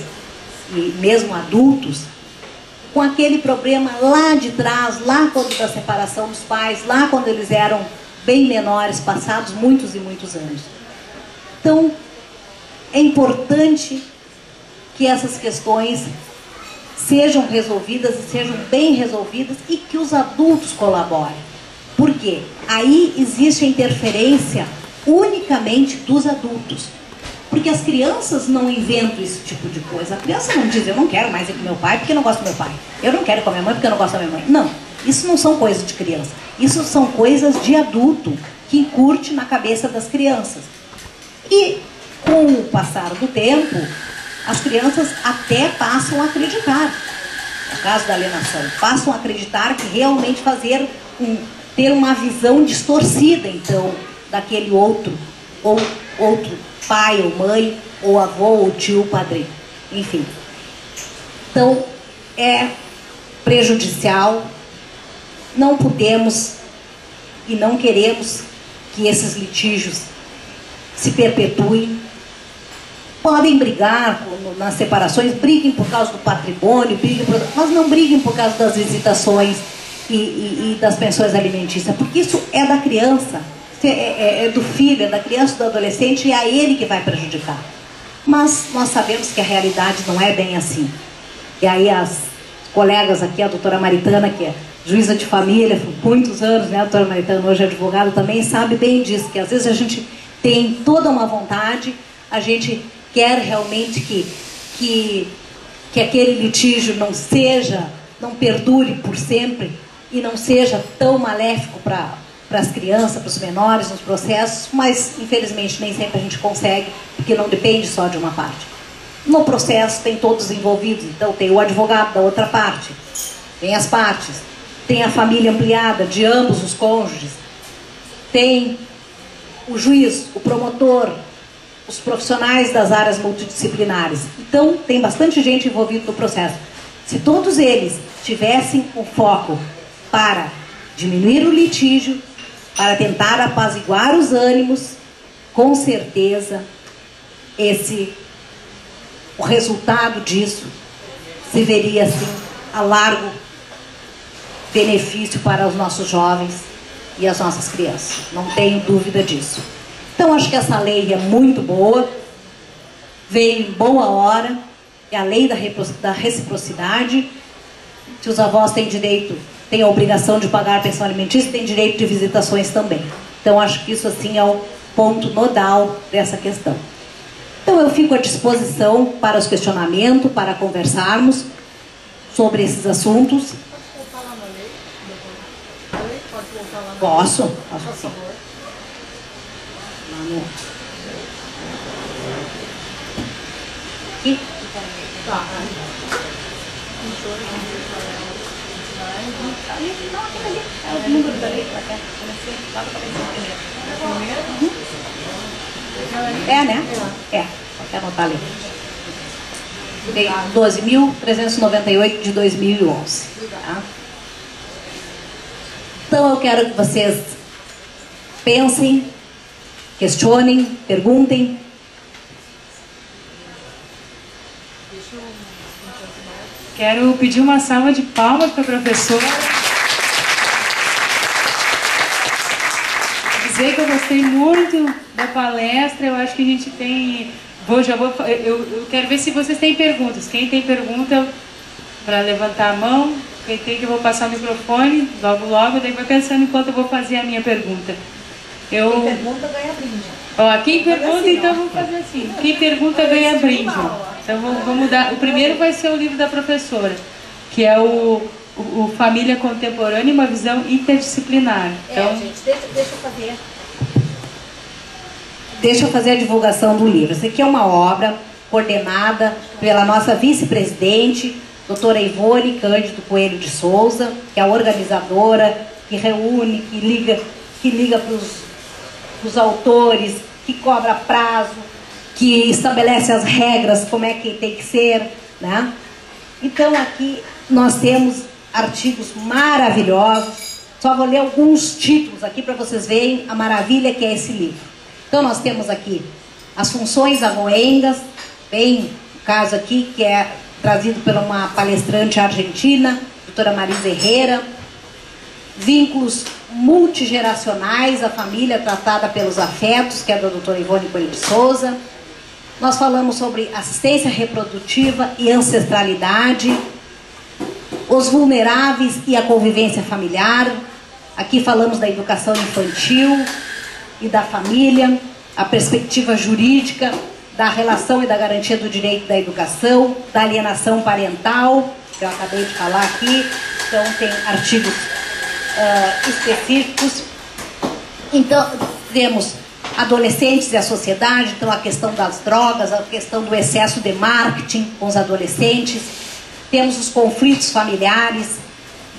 [SPEAKER 2] e mesmo adultos, com aquele problema lá de trás, lá quando da separação dos pais, lá quando eles eram bem menores, passados muitos e muitos anos. Então, é importante que essas questões sejam resolvidas e sejam bem resolvidas e que os adultos colaborem. Por quê? Aí existe a interferência unicamente dos adultos. Porque as crianças não inventam esse tipo de coisa. A criança não diz, eu não quero mais ir com meu pai porque eu não gosto do meu pai. Eu não quero ir com a minha mãe porque eu não gosto da minha mãe. Não, isso não são coisas de criança. Isso são coisas de adulto que incute na cabeça das crianças. E com o passar do tempo, as crianças até passam a acreditar. No caso da alienação, passam a acreditar que realmente ter uma visão distorcida, então, daquele outro, ou outro pai ou mãe, ou avô, ou tio, padrinho, enfim. Então, é prejudicial, não podemos e não queremos que esses litígios se perpetuem. Podem brigar nas separações, briguem por causa do patrimônio, mas não briguem por causa das visitações e das pensões alimentícias, porque isso é da criança, é do filho, é da criança, do adolescente, e é a ele que vai prejudicar. Mas nós sabemos que a realidade não é bem assim. E aí as colegas aqui, a doutora Maritana, que é juíza de família, por muitos anos, né, a doutora Maritana hoje é advogada também, sabe bem disso, que às vezes a gente tem toda uma vontade, a gente quer realmente que aquele litígio não perdure por sempre e não seja tão maléfico para as crianças, para os menores nos processos, mas infelizmente nem sempre a gente consegue, porque não depende só de uma parte. No processo tem todos envolvidos, então tem o advogado da outra parte, tem as partes, tem a família ampliada de ambos os cônjuges, tem o juiz, o promotor, os profissionais das áreas multidisciplinares. Então, tem bastante gente envolvida no processo. Se todos eles tivessem o foco para diminuir o litígio, para tentar apaziguar os ânimos, com certeza, o resultado disso se veria, assim, a largo benefício para os nossos jovens e as nossas crianças. Não tenho dúvida disso. Então, acho que essa lei é muito boa, veio em boa hora, é a lei da reciprocidade. Se os avós têm direito, têm a obrigação de pagar a pensão alimentícia, têm direito de visitações também. Então, acho que isso, assim, é o ponto nodal dessa questão. Então, eu fico à disposição para os questionamentos, para conversarmos sobre esses assuntos.
[SPEAKER 3] Posso voltar lá na lei? Pode voltar lá na lei?
[SPEAKER 2] Posso sim. Aqui?
[SPEAKER 3] Tá.
[SPEAKER 2] É o número da lei. É, né? É. Pode anotar ali. Lei 12.398 de 2011. Tá? Então eu quero que vocês pensem, questionem, perguntem.
[SPEAKER 1] Quero pedir uma salva de palmas para a professora. Dizer que eu gostei muito da palestra. Eu acho que a gente tem... Eu quero ver se vocês têm perguntas. Quem tem pergunta, para levantar a mão. Quem tem, que eu vou passar o microfone logo, daí vai pensando enquanto eu vou fazer a minha pergunta.
[SPEAKER 2] Quem pergunta ganha brinde.
[SPEAKER 1] Ó, quem pergunta, assim, então vamos fazer assim. Quem pergunta ganha brinde. Então vamos mudar. O primeiro vai ser o livro da professora, que é o Família Contemporânea e uma Visão Interdisciplinar. Então,
[SPEAKER 2] gente, deixa eu fazer a divulgação do livro. Essa aqui é uma obra coordenada pela nossa vice-presidente, doutora Ivone Cândido Coelho de Souza, que é a organizadora, que reúne, que liga para os autores, que cobra prazo, que estabelece as regras, como é que tem que ser, né? Então aqui nós temos artigos maravilhosos. Só vou ler alguns títulos aqui para vocês verem a maravilha que é esse livro. Então nós temos aqui as funções agoengas, bem o caso aqui que é trazido por uma palestrante argentina, doutora Marisa Herrera. Vínculos multigeracionais, a família tratada pelos afetos, que é da doutora Ivone Coelho de Souza. Nós falamos sobre assistência reprodutiva e ancestralidade, os vulneráveis e a convivência familiar. Aqui falamos da educação infantil e da família, a perspectiva jurídica da relação e da garantia do direito da educação, da alienação parental, que eu acabei de falar aqui, então tem artigos específicos. Então, temos adolescentes e a sociedade, então a questão das drogas, a questão do excesso de marketing com os adolescentes, temos os conflitos familiares,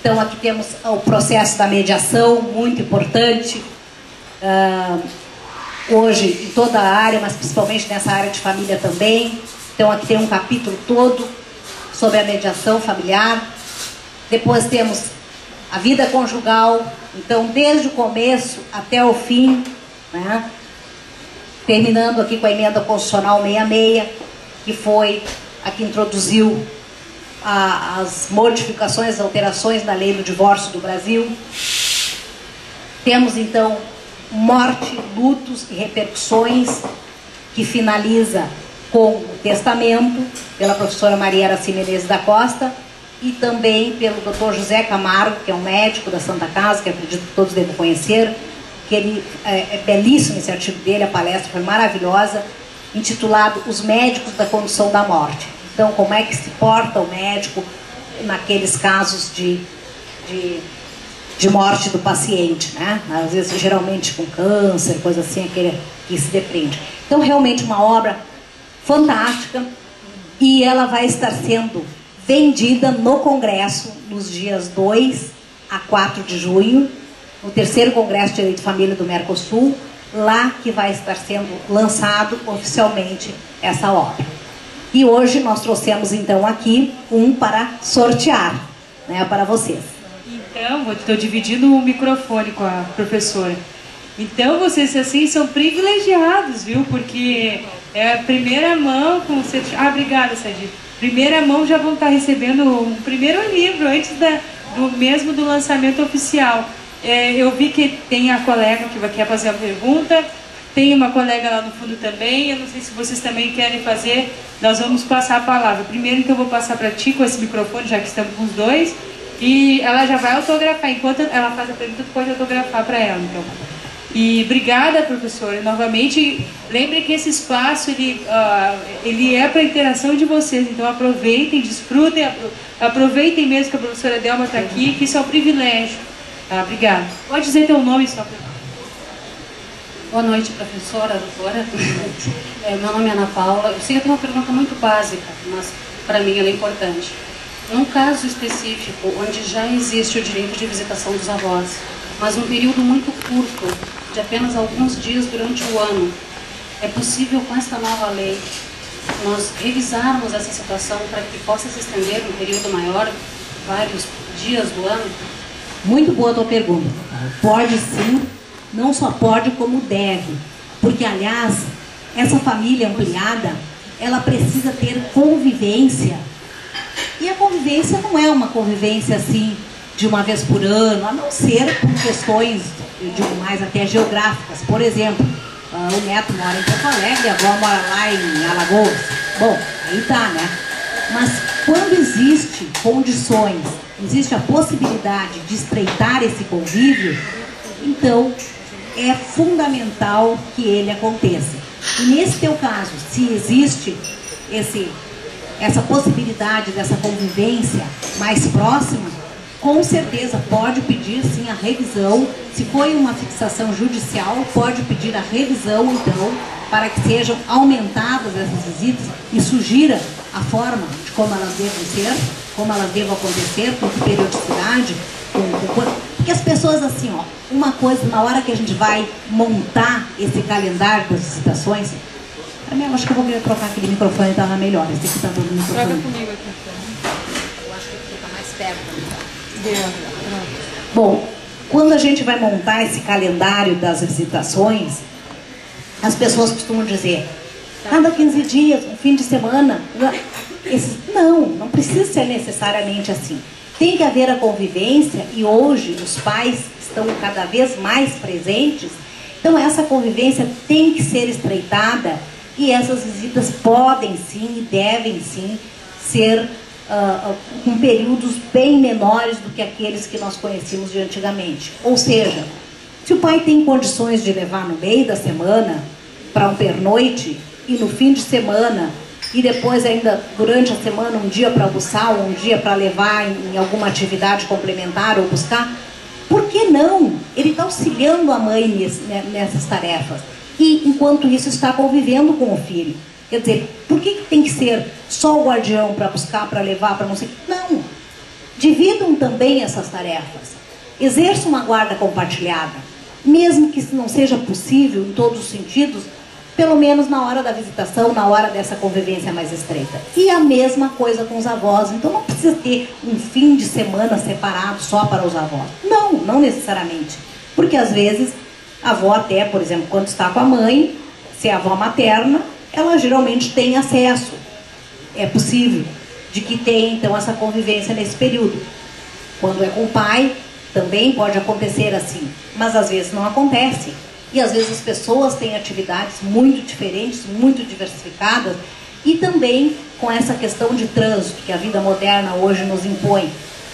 [SPEAKER 2] então aqui temos o processo da mediação, muito importante, hoje em toda a área, mas principalmente nessa área de família também. Então aqui tem um capítulo todo sobre a mediação familiar. Depois temos a vida conjugal, então desde o começo até o fim, né? Terminando aqui com a emenda constitucional 66, que foi a que introduziu as modificações, as alterações na lei do divórcio do Brasil. Temos então morte, lutos e repercussões, que finaliza com o testamento, pela professora Maria Araci Menezes da Costa, e também pelo Dr. José Camargo, que é um médico da Santa Casa, que acredito que todos devem conhecer, que ele é belíssimo esse artigo dele, a palestra foi maravilhosa, intitulado Os Médicos da Condução da Morte. Então, como é que se porta o médico naqueles casos de morte do paciente, né? Às vezes, geralmente com câncer, coisa assim, aquele que se depreende. Então, realmente uma obra fantástica, e ela vai estar sendo vendida no Congresso nos dias 2 a 4 de junho, no 3º Congresso de Direito de Família do Mercosul, lá que vai estar sendo lançado oficialmente essa obra. E hoje nós trouxemos então aqui um para sortear, né, para vocês.
[SPEAKER 1] Então, estou dividindo o microfone com a professora. Então, vocês assim são privilegiados, viu? Porque é a primeira mão com você. Ah, obrigada, Sadi. Primeira mão já vão estar recebendo um primeiro livro antes do lançamento oficial. Eu vi que tem a colega que quer fazer a pergunta, tem uma colega lá no fundo também. Eu não sei se vocês também querem fazer, nós vamos passar a palavra. Primeiro, então, eu vou passar para ti com esse microfone, já que estamos com os dois, e ela já vai autografar. Enquanto ela faz a pergunta, tu pode autografar para ela, então. E obrigada, professora. Novamente, lembre que esse espaço ele é para a interação de vocês, então aproveitem, desfrutem, aproveitem mesmo que a professora Delma está aqui, que isso é um privilégio. Tá, obrigada. Pode dizer teu nome só para...
[SPEAKER 4] Boa noite, professora, doutora. Meu nome é Ana Paula. Eu sei que eu tenho uma pergunta muito básica, mas para mim ela é importante. Num caso específico, onde já existe o direito de visitação dos avós, mas num período muito curto, de apenas alguns dias durante o ano, é possível, com esta nova lei, nós revisarmos essa situação para que possa se estender um período maior, vários dias do ano?
[SPEAKER 2] Muito boa a tua pergunta. Pode sim, não só pode como deve, porque aliás, essa família ampliada, ela precisa ter convivência, e a convivência não é uma convivência assim, de uma vez por ano, a não ser por questões, eu digo mais até geográficas. Por exemplo, o neto mora em Porto Alegre, a avó mora lá em Alagoas. Bom, aí tá, né? Mas quando existe condições, existe a possibilidade de estreitar esse convívio, então é fundamental que ele aconteça. E nesse teu caso, se existe essa possibilidade dessa convivência mais próxima, com certeza pode pedir sim a revisão. Se foi uma fixação judicial, pode pedir a revisão então, para que sejam aumentadas essas visitas e sugira a forma de como elas devem ser, como elas devem acontecer, com que periodicidade, porque as pessoas assim, ó, uma coisa, na hora que a gente vai montar esse calendário das visitações, pra mim, eu acho que eu vou querer trocar aquele microfone, estava melhor, esse aqui tá dando microfone.
[SPEAKER 1] Troca comigo aqui.
[SPEAKER 3] Eu acho que fica mais perto.
[SPEAKER 2] Bom, quando a gente vai montar esse calendário das visitações, as pessoas costumam dizer, cada 15 dias, um fim de semana. Não precisa ser necessariamente assim. Tem que haver a convivência, e hoje os pais estão cada vez mais presentes, então essa convivência tem que ser estreitada, e essas visitas podem sim e devem sim ser com períodos bem menores do que aqueles que nós conhecíamos de antigamente. Ou seja, se o pai tem condições de levar no meio da semana para um pernoite, e no fim de semana, e depois ainda durante a semana um dia para almoçar, ou um dia para levar em alguma atividade complementar ou buscar, por que não? Ele está auxiliando a mãe nessas tarefas. E enquanto isso está convivendo com o filho. Quer dizer, por que tem que ser só o guardião para buscar, para levar, para não sei o que? Não. Dividam também essas tarefas. Exerça uma guarda compartilhada. Mesmo que não seja possível em todos os sentidos, pelo menos na hora da visitação, na hora dessa convivência mais estreita. E a mesma coisa com os avós. Então não precisa ter um fim de semana separado só para os avós. Não, não necessariamente. Porque às vezes a avó até, por exemplo, quando está com a mãe, se é a avó materna, ela geralmente tem acesso. É possível de que tenha então essa convivência nesse período. Quando é com o pai, também pode acontecer assim. Mas às vezes não acontece. E às vezes as pessoas têm atividades muito diferentes, muito diversificadas, e também com essa questão de trânsito que a vida moderna hoje nos impõe.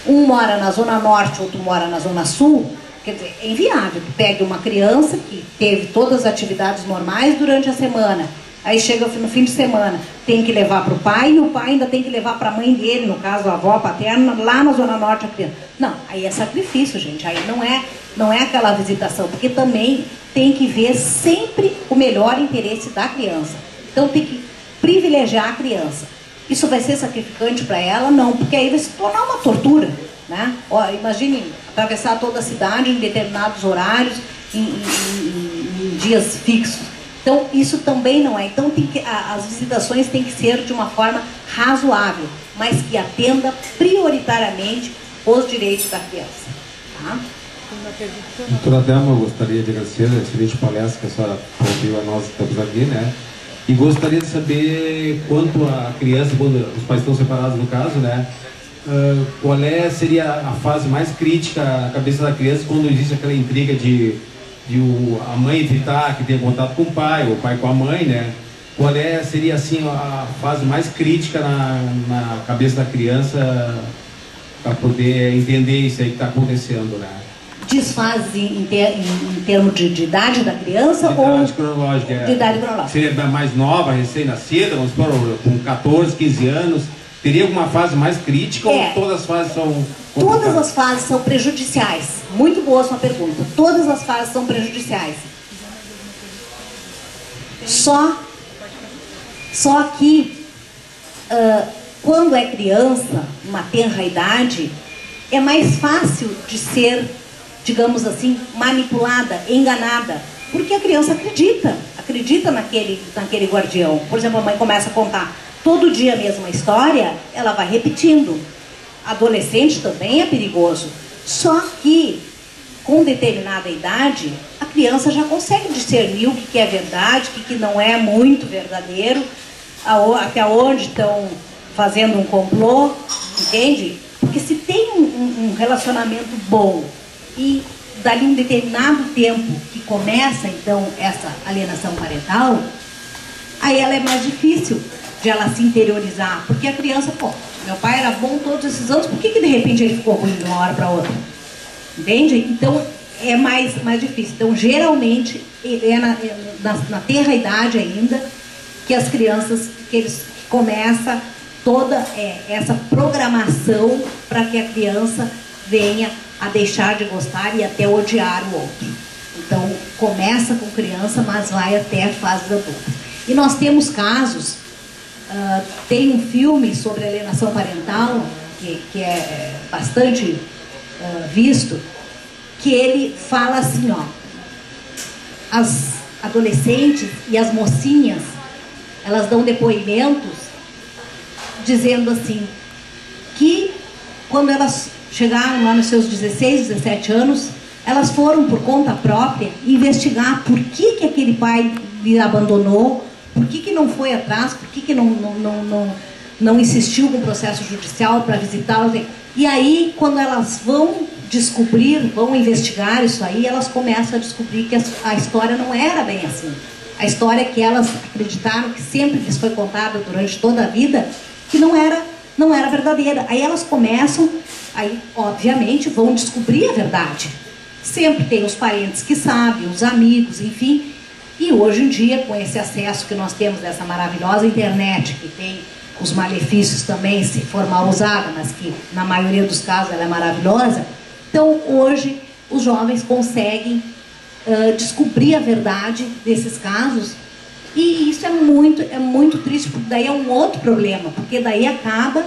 [SPEAKER 2] Um mora na Zona Norte, outro mora na Zona Sul. Quer dizer, é inviável que pegue uma criança que teve todas as atividades normais durante a semana, aí chega no fim de semana, tem que levar para o pai, e o pai ainda tem que levar para a mãe dele, no caso a avó paterna, lá na Zona Norte a criança. Não, aí é sacrifício, gente, aí não é aquela visitação, porque também tem que ver sempre o melhor interesse da criança. Então tem que privilegiar a criança. Isso vai ser sacrificante para ela? Não, porque aí vai se tornar uma tortura, né? Ó, imagine atravessar toda a cidade em determinados horários, em dias fixos. Então isso também não é. Então as visitações têm que ser de uma forma razoável, mas que atenda prioritariamente os direitos da criança. Tá?
[SPEAKER 5] Doutora Delma, eu gostaria de agradecer a excelente palestra que a senhora ouviu a nós que estamos aqui, né? E gostaria de saber quanto a criança, quando os pais estão separados no caso, né? Qual seria a fase mais crítica na cabeça da criança quando existe aquela intriga de a mãe evitar que tenha contato com o pai com a mãe, né? Qual seria assim a fase mais crítica na cabeça da criança para poder entender isso aí que está acontecendo, né?
[SPEAKER 2] Desfase em termos de idade da criança
[SPEAKER 5] de
[SPEAKER 2] ou
[SPEAKER 5] idade cronológica?
[SPEAKER 2] De idade cronológica.
[SPEAKER 5] Seria mais nova, recém-nascida, vamos supor, com 14, 15 anos. Teria alguma fase mais crítica ou todas as fases são complicadas?
[SPEAKER 2] Todas as fases são prejudiciais. Muito boa a sua pergunta. Todas as fases são prejudiciais. Só que quando é criança, uma tenra idade, é mais fácil de ser, digamos assim, manipulada, enganada. Porque a criança acredita naquele guardião. Por exemplo, a mãe começa a contar todo dia a mesma história, ela vai repetindo. Adolescente também é perigoso. Só que, com determinada idade, a criança já consegue discernir o que é verdade, o que não é muito verdadeiro, até onde estão fazendo um complô, entende? Porque se tem um relacionamento bom e dali um determinado tempo que começa, então, essa alienação parental, aí ela é mais difícil de ela se interiorizar, porque a criança, pô, meu pai era bom todos esses anos, por que de repente ele ficou ruim de uma hora para outra? Entende? Então é mais difícil. Então geralmente é na tenra idade ainda que as crianças, que eles começam toda essa programação para que a criança venha a deixar de gostar e até odiar o outro. Então começa com criança, mas vai até a fase adulta. E nós temos casos. Tem um filme sobre alienação parental, que é bastante visto, que ele fala assim, ó, as adolescentes e as mocinhas, elas dão depoimentos dizendo assim, que quando elas chegaram lá nos seus 16, 17 anos, elas foram por conta própria investigar por que aquele pai lhe abandonou, por que não foi atrás, por que não insistiu com o processo judicial para visitá-los. E aí, quando elas vão descobrir, vão investigar isso aí, elas começam a descobrir que a história não era bem assim. A história que elas acreditaram, que sempre lhes foi contada durante toda a vida, que não era verdadeira. Aí elas começam, aí obviamente vão descobrir a verdade. Sempre tem os parentes que sabem, os amigos, enfim. E hoje em dia, com esse acesso que nós temos dessa maravilhosa internet, que tem os malefícios também, se for mal usada, mas que na maioria dos casos ela é maravilhosa, então hoje os jovens conseguem descobrir a verdade desses casos, e isso é muito triste, porque daí é um outro problema, porque daí acaba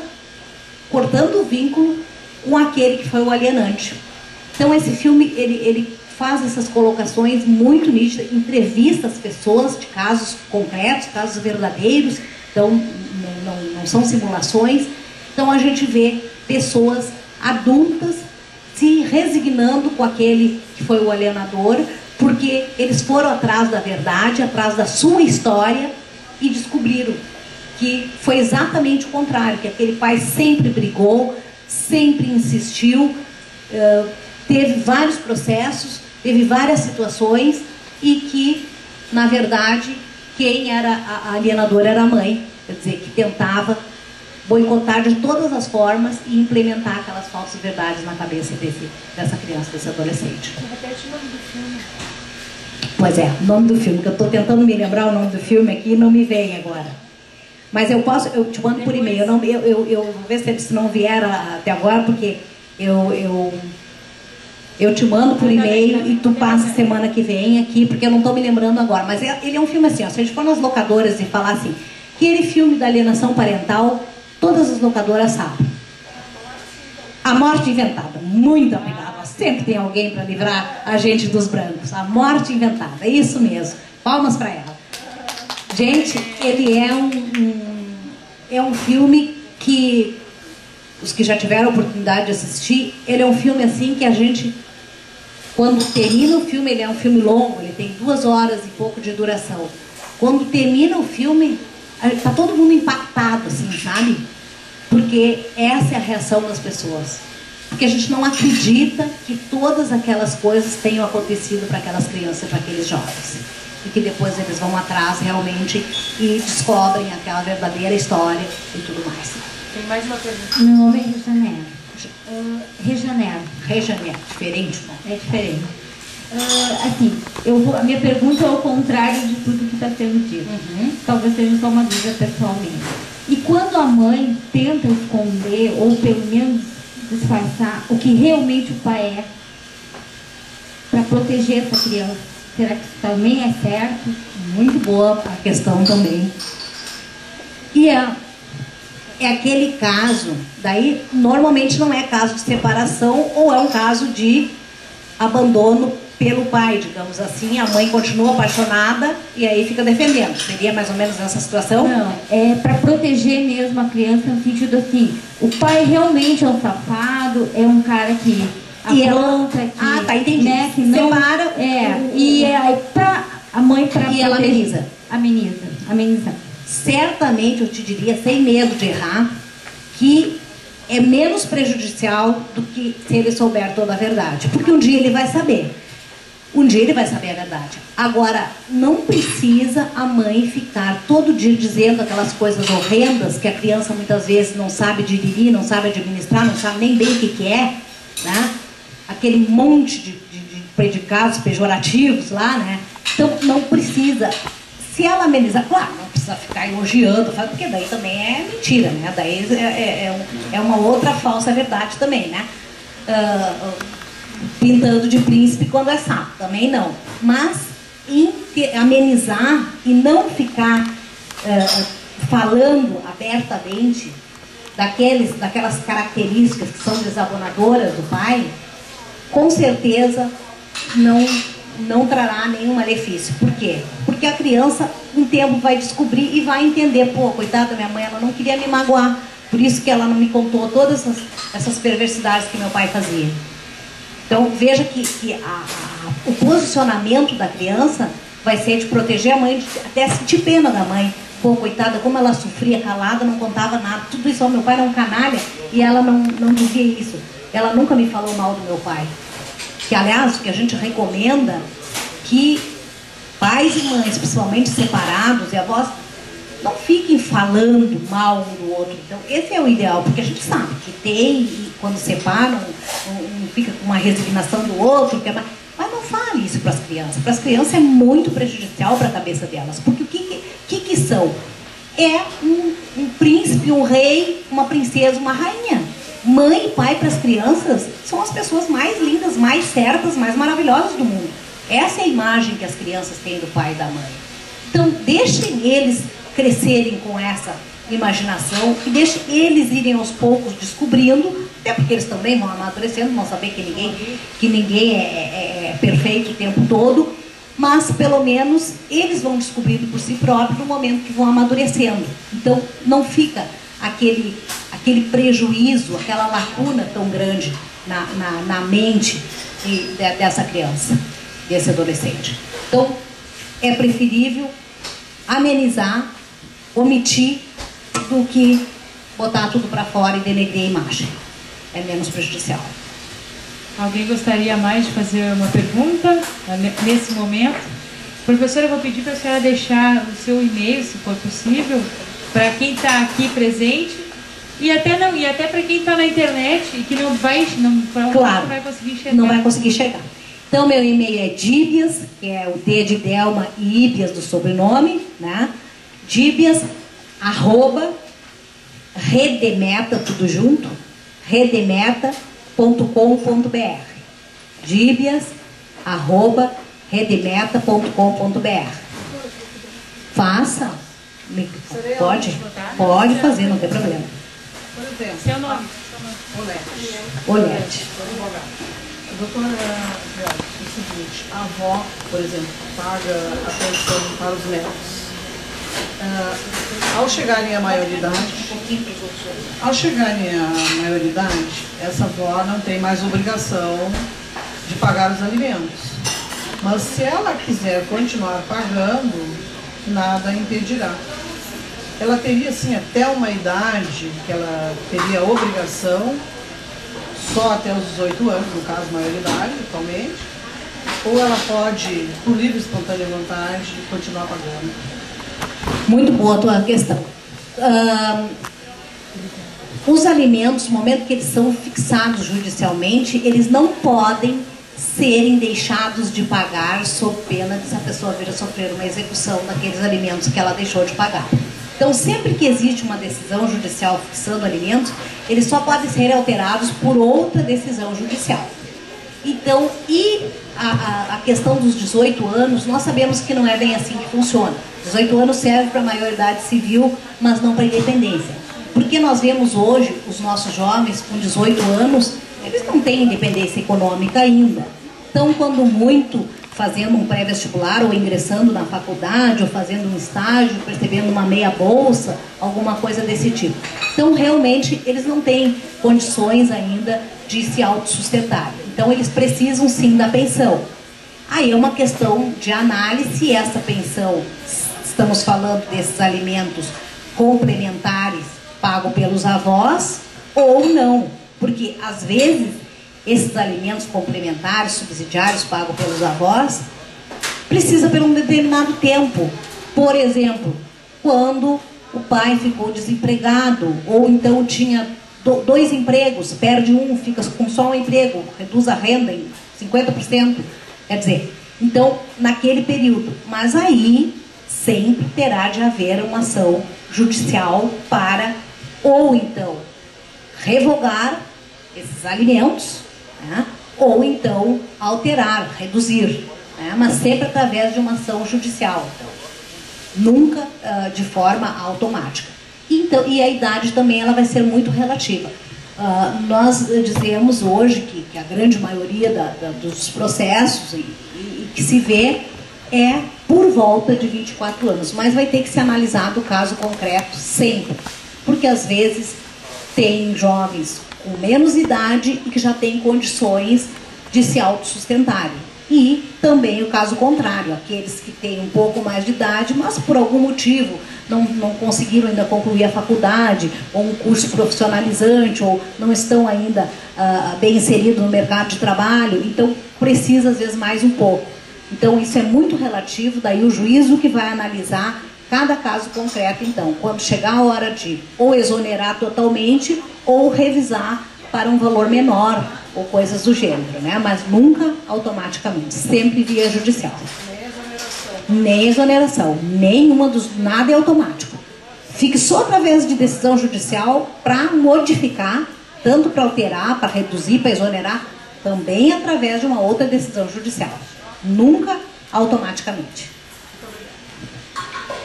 [SPEAKER 2] cortando o vínculo com aquele que foi o alienante. Então esse filme, ele faz essas colocações muito nítidas, entrevista as pessoas de casos concretos, casos verdadeiros, então não são simulações. Então a gente vê pessoas adultas se resignando com aquele que foi o alienador, porque eles foram atrás da verdade, atrás da sua história, e descobriram que foi exatamente o contrário, que aquele pai sempre brigou, sempre insistiu, teve vários processos, teve várias situações, e que, na verdade, quem era a alienadora era a mãe, quer dizer, que tentava boicotar de todas as formas e implementar aquelas falsas verdades na cabeça dessa criança, desse adolescente.
[SPEAKER 3] Repete o nome do filme.
[SPEAKER 2] Pois é, o nome do filme, que eu estou tentando me lembrar o nome do filme aqui e não me vem agora. Mas eu te mando por e-mail. Eu vou ver se não vier até agora, porque eu te mando por e-mail e tu passa semana que vem aqui, porque eu não estou me lembrando agora. Mas ele é um filme assim, ó, se a gente for nas locadoras e falar assim, aquele filme da alienação parental, todas as locadoras sabem. A Morte Inventada. Muito obrigada. Sempre tem alguém para livrar a gente dos brancos. A Morte Inventada. É isso mesmo. Palmas para ela. Gente, ele é um filme que os que já tiveram a oportunidade de assistir, ele é um filme assim que a gente, quando termina o filme, ele é um filme longo, ele tem 2 horas e pouco de duração. Quando termina o filme, tá todo mundo impactado, assim, sabe? Porque essa é a reação das pessoas. Porque a gente não acredita que todas aquelas coisas tenham acontecido para aquelas crianças, para aqueles jovens. E que depois eles vão atrás realmente e descobrem aquela verdadeira história e tudo mais.
[SPEAKER 3] Tem mais uma pergunta.
[SPEAKER 6] Meu nome é Rejanera.
[SPEAKER 2] Rejanera, diferente, não?
[SPEAKER 6] É diferente. Assim, a minha pergunta é ao contrário de tudo que está sendo dito. Talvez seja só uma dúvida pessoal minha. E quando a mãe tenta esconder, ou pelo menos disfarçar, o que realmente o pai é, para proteger essa criança, será que isso também é certo?
[SPEAKER 2] Muito boa a questão também. E é aquele caso, daí normalmente não é caso de separação, ou é um caso de abandono pelo pai, digamos assim, a mãe continua apaixonada e aí fica defendendo. Seria mais ou menos essa situação?
[SPEAKER 6] Não, é para proteger mesmo a criança no sentido assim, o pai realmente é um safado, é um cara que apronta, que,
[SPEAKER 2] tá, entendi.
[SPEAKER 6] Né, que não,
[SPEAKER 2] separa.
[SPEAKER 6] E aí a mãe para
[SPEAKER 2] e ela ameniza.
[SPEAKER 6] Ameniza.
[SPEAKER 2] Certamente eu te diria, sem medo de errar, que é menos prejudicial do que se ele souber toda a verdade. Porque um dia ele vai saber. Um dia ele vai saber a verdade. Agora, não precisa a mãe ficar todo dia dizendo aquelas coisas horrendas que a criança muitas vezes não sabe digerir, não sabe administrar, não sabe nem bem o que é, né? Aquele monte de predicados pejorativos lá, né? Então, não precisa. Se ela amenizar, claro, não precisa ficar elogiando, porque daí também é mentira, né? Daí é uma outra falsa verdade também, né? Pintando de príncipe quando é sapo, também não. Mas amenizar e não ficar falando abertamente daquelas características que são desabonadoras do pai, com certeza não trará nenhum malefício. Por quê? Porque a criança, um tempo, vai descobrir e vai entender, pô, coitada da minha mãe, ela não queria me magoar, por isso que ela não me contou todas essas perversidades que meu pai fazia. Então, veja que o posicionamento da criança vai ser de proteger a mãe, de até sentir pena da mãe. Pô, coitada, como ela sofria calada, não contava nada. Tudo isso, meu pai era um canalha e ela não dizia isso. Ela nunca me falou mal do meu pai. Que, aliás, o que a gente recomenda que pais e mães, principalmente separados e avós, não fiquem falando mal um do outro. Então, esse é o ideal, porque a gente sabe que tem, e quando separam, um fica com uma resignação do outro, mas não fale isso para as crianças. Para as crianças é muito prejudicial para a cabeça delas. Porque o que são? É um príncipe, um rei, uma princesa, uma rainha. Mãe e pai para as crianças são as pessoas mais lindas, mais certas, mais maravilhosas do mundo. Essa é a imagem que as crianças têm do pai e da mãe. Então, deixem eles crescerem com essa imaginação e deixem eles irem aos poucos descobrindo, até porque eles também vão amadurecendo, vão saber que ninguém é perfeito o tempo todo, mas pelo menos eles vão descobrindo por si próprios no momento que vão amadurecendo. Então, não fica aquele prejuízo, aquela lacuna tão grande na mente dessa criança, desse adolescente. Então, é preferível amenizar, omitir, do que botar tudo para fora e denegrir a imagem. É menos prejudicial.
[SPEAKER 1] Alguém gostaria mais de fazer uma pergunta nesse momento? Professora, eu vou pedir para a senhora deixar o seu e-mail, se for possível, para quem está aqui presente e até para quem está na internet e que não vai conseguir enxergar.
[SPEAKER 2] Não vai conseguir chegar. Então, meu e-mail é Díbias, que é o D de Delma e Íbias do sobrenome, né? Díbias, @redemeta, tudo junto, redemeta.com.br. Díbias, @redemeta.com.br. Faça. Pode fazer, não tem problema.
[SPEAKER 3] Por exemplo,
[SPEAKER 1] Seu nome?
[SPEAKER 2] Olete.
[SPEAKER 3] Doutora, é o seguinte, a avó, por exemplo, paga a pensão para os netos. Ao chegarem à maioridade, essa avó não tem mais obrigação de pagar os alimentos. Mas se ela quiser continuar pagando, nada impedirá. Ela teria, assim, até uma idade que ela teria a obrigação, só até os 18 anos, no caso, maioridade, atualmente, ou ela pode, por livre e espontânea vontade, continuar pagando.
[SPEAKER 2] Muito boa a tua questão. Os alimentos, no momento que eles são fixados judicialmente, eles não podem serem deixados de pagar sob pena de se a pessoa vir a sofrer uma execução daqueles alimentos que ela deixou de pagar. Então, sempre que existe uma decisão judicial fixando alimentos, eles só podem ser alterados por outra decisão judicial. Então, a questão dos 18 anos, nós sabemos que não é bem assim que funciona. 18 anos serve para a maioridade civil, mas não para a independência. Porque nós vemos hoje os nossos jovens com 18 anos, eles não têm independência econômica ainda. Então, quando muito, fazendo um pré-vestibular ou ingressando na faculdade ou fazendo um estágio, recebendo uma meia bolsa, alguma coisa desse tipo. Então, realmente, eles não têm condições ainda de se autossustentar. Então, eles precisam sim da pensão. Aí é uma questão de análise se essa pensão, estamos falando desses alimentos complementares pagos pelos avós ou não. Porque, às vezes, esses alimentos complementares, subsidiários, pagos pelos avós, precisa por um determinado tempo. Por exemplo, quando o pai ficou desempregado, ou então tinha 2 empregos, perde um, fica com só um emprego, reduz a renda em 50%. Quer dizer, então, naquele período. Mas aí, sempre terá de haver uma ação judicial para, ou então, revogar esses alimentos, né? Ou então alterar, reduzir, né? Mas sempre através de uma ação judicial, nunca de forma automática. Então, e a idade também ela vai ser muito relativa. Nós dizemos hoje que a grande maioria dos processos e que se vê é por volta de 24 anos, mas vai ter que ser analisado o caso concreto sempre, porque às vezes tem jovens com menos idade e que já têm condições de se autossustentarem. E também o caso contrário, aqueles que têm um pouco mais de idade, mas por algum motivo não conseguiram ainda concluir a faculdade, ou um curso profissionalizante, ou não estão ainda bem inseridos no mercado de trabalho, então precisa às vezes mais um pouco. Então isso é muito relativo, daí o juízo que vai analisar cada caso concreto, então, quando chegar a hora de ou exonerar totalmente ou revisar para um valor menor ou coisas do gênero, né? Mas nunca automaticamente, sempre via judicial. Nem exoneração, nada é automático. Fique só através de decisão judicial para modificar, tanto para alterar, para reduzir, para exonerar, também através de uma outra decisão judicial. Nunca automaticamente.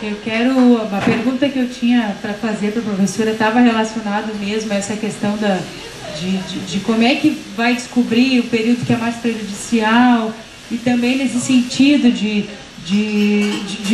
[SPEAKER 1] Eu quero, uma pergunta que eu tinha para fazer para a professora estava relacionado mesmo a essa questão de como é que vai descobrir o período que é mais prejudicial e também nesse sentido de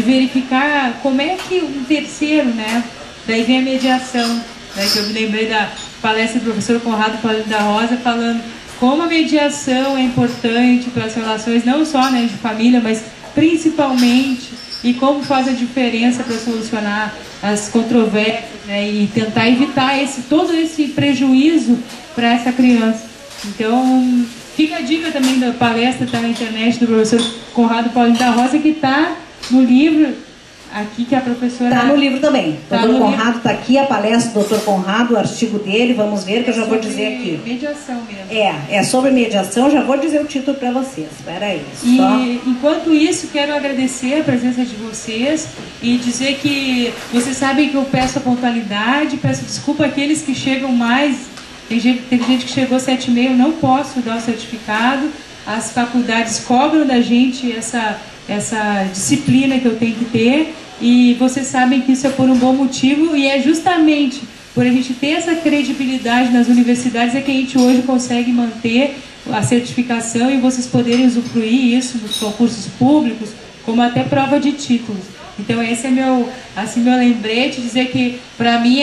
[SPEAKER 1] verificar como é que um terceiro, né? Daí vem a mediação, né, que eu me lembrei da palestra do professor Conrado Paulino da Rosa falando como a mediação é importante para as relações não só, né, de família, mas principalmente, e como faz a diferença para solucionar as controvérsias, né, e tentar evitar todo esse prejuízo para essa criança. Então, fica a dica também da palestra, está na internet, do professor Conrado Paulino da Rosa, que está no livro aqui que a professora...
[SPEAKER 2] Está no livro também. O doutor Conrado está aqui, a palestra do doutor Conrado, o artigo dele, vamos ver, que eu já vou dizer aqui.
[SPEAKER 1] Mediação mesmo.
[SPEAKER 2] É sobre mediação, já vou dizer o título para vocês. Espera aí.
[SPEAKER 1] E, enquanto isso, quero agradecer a presença de vocês e dizer que vocês sabem que eu peço a pontualidade, peço desculpa àqueles que chegam mais. Teve gente que chegou às 7h30, eu não posso dar o certificado. As faculdades cobram da gente essa disciplina que eu tenho que ter. E vocês sabem que isso é por um bom motivo e é justamente por a gente ter essa credibilidade nas universidades é que a gente hoje consegue manter a certificação e vocês poderem usufruir isso nos concursos públicos como até prova de títulos. Então esse é meu lembrete, dizer que para mim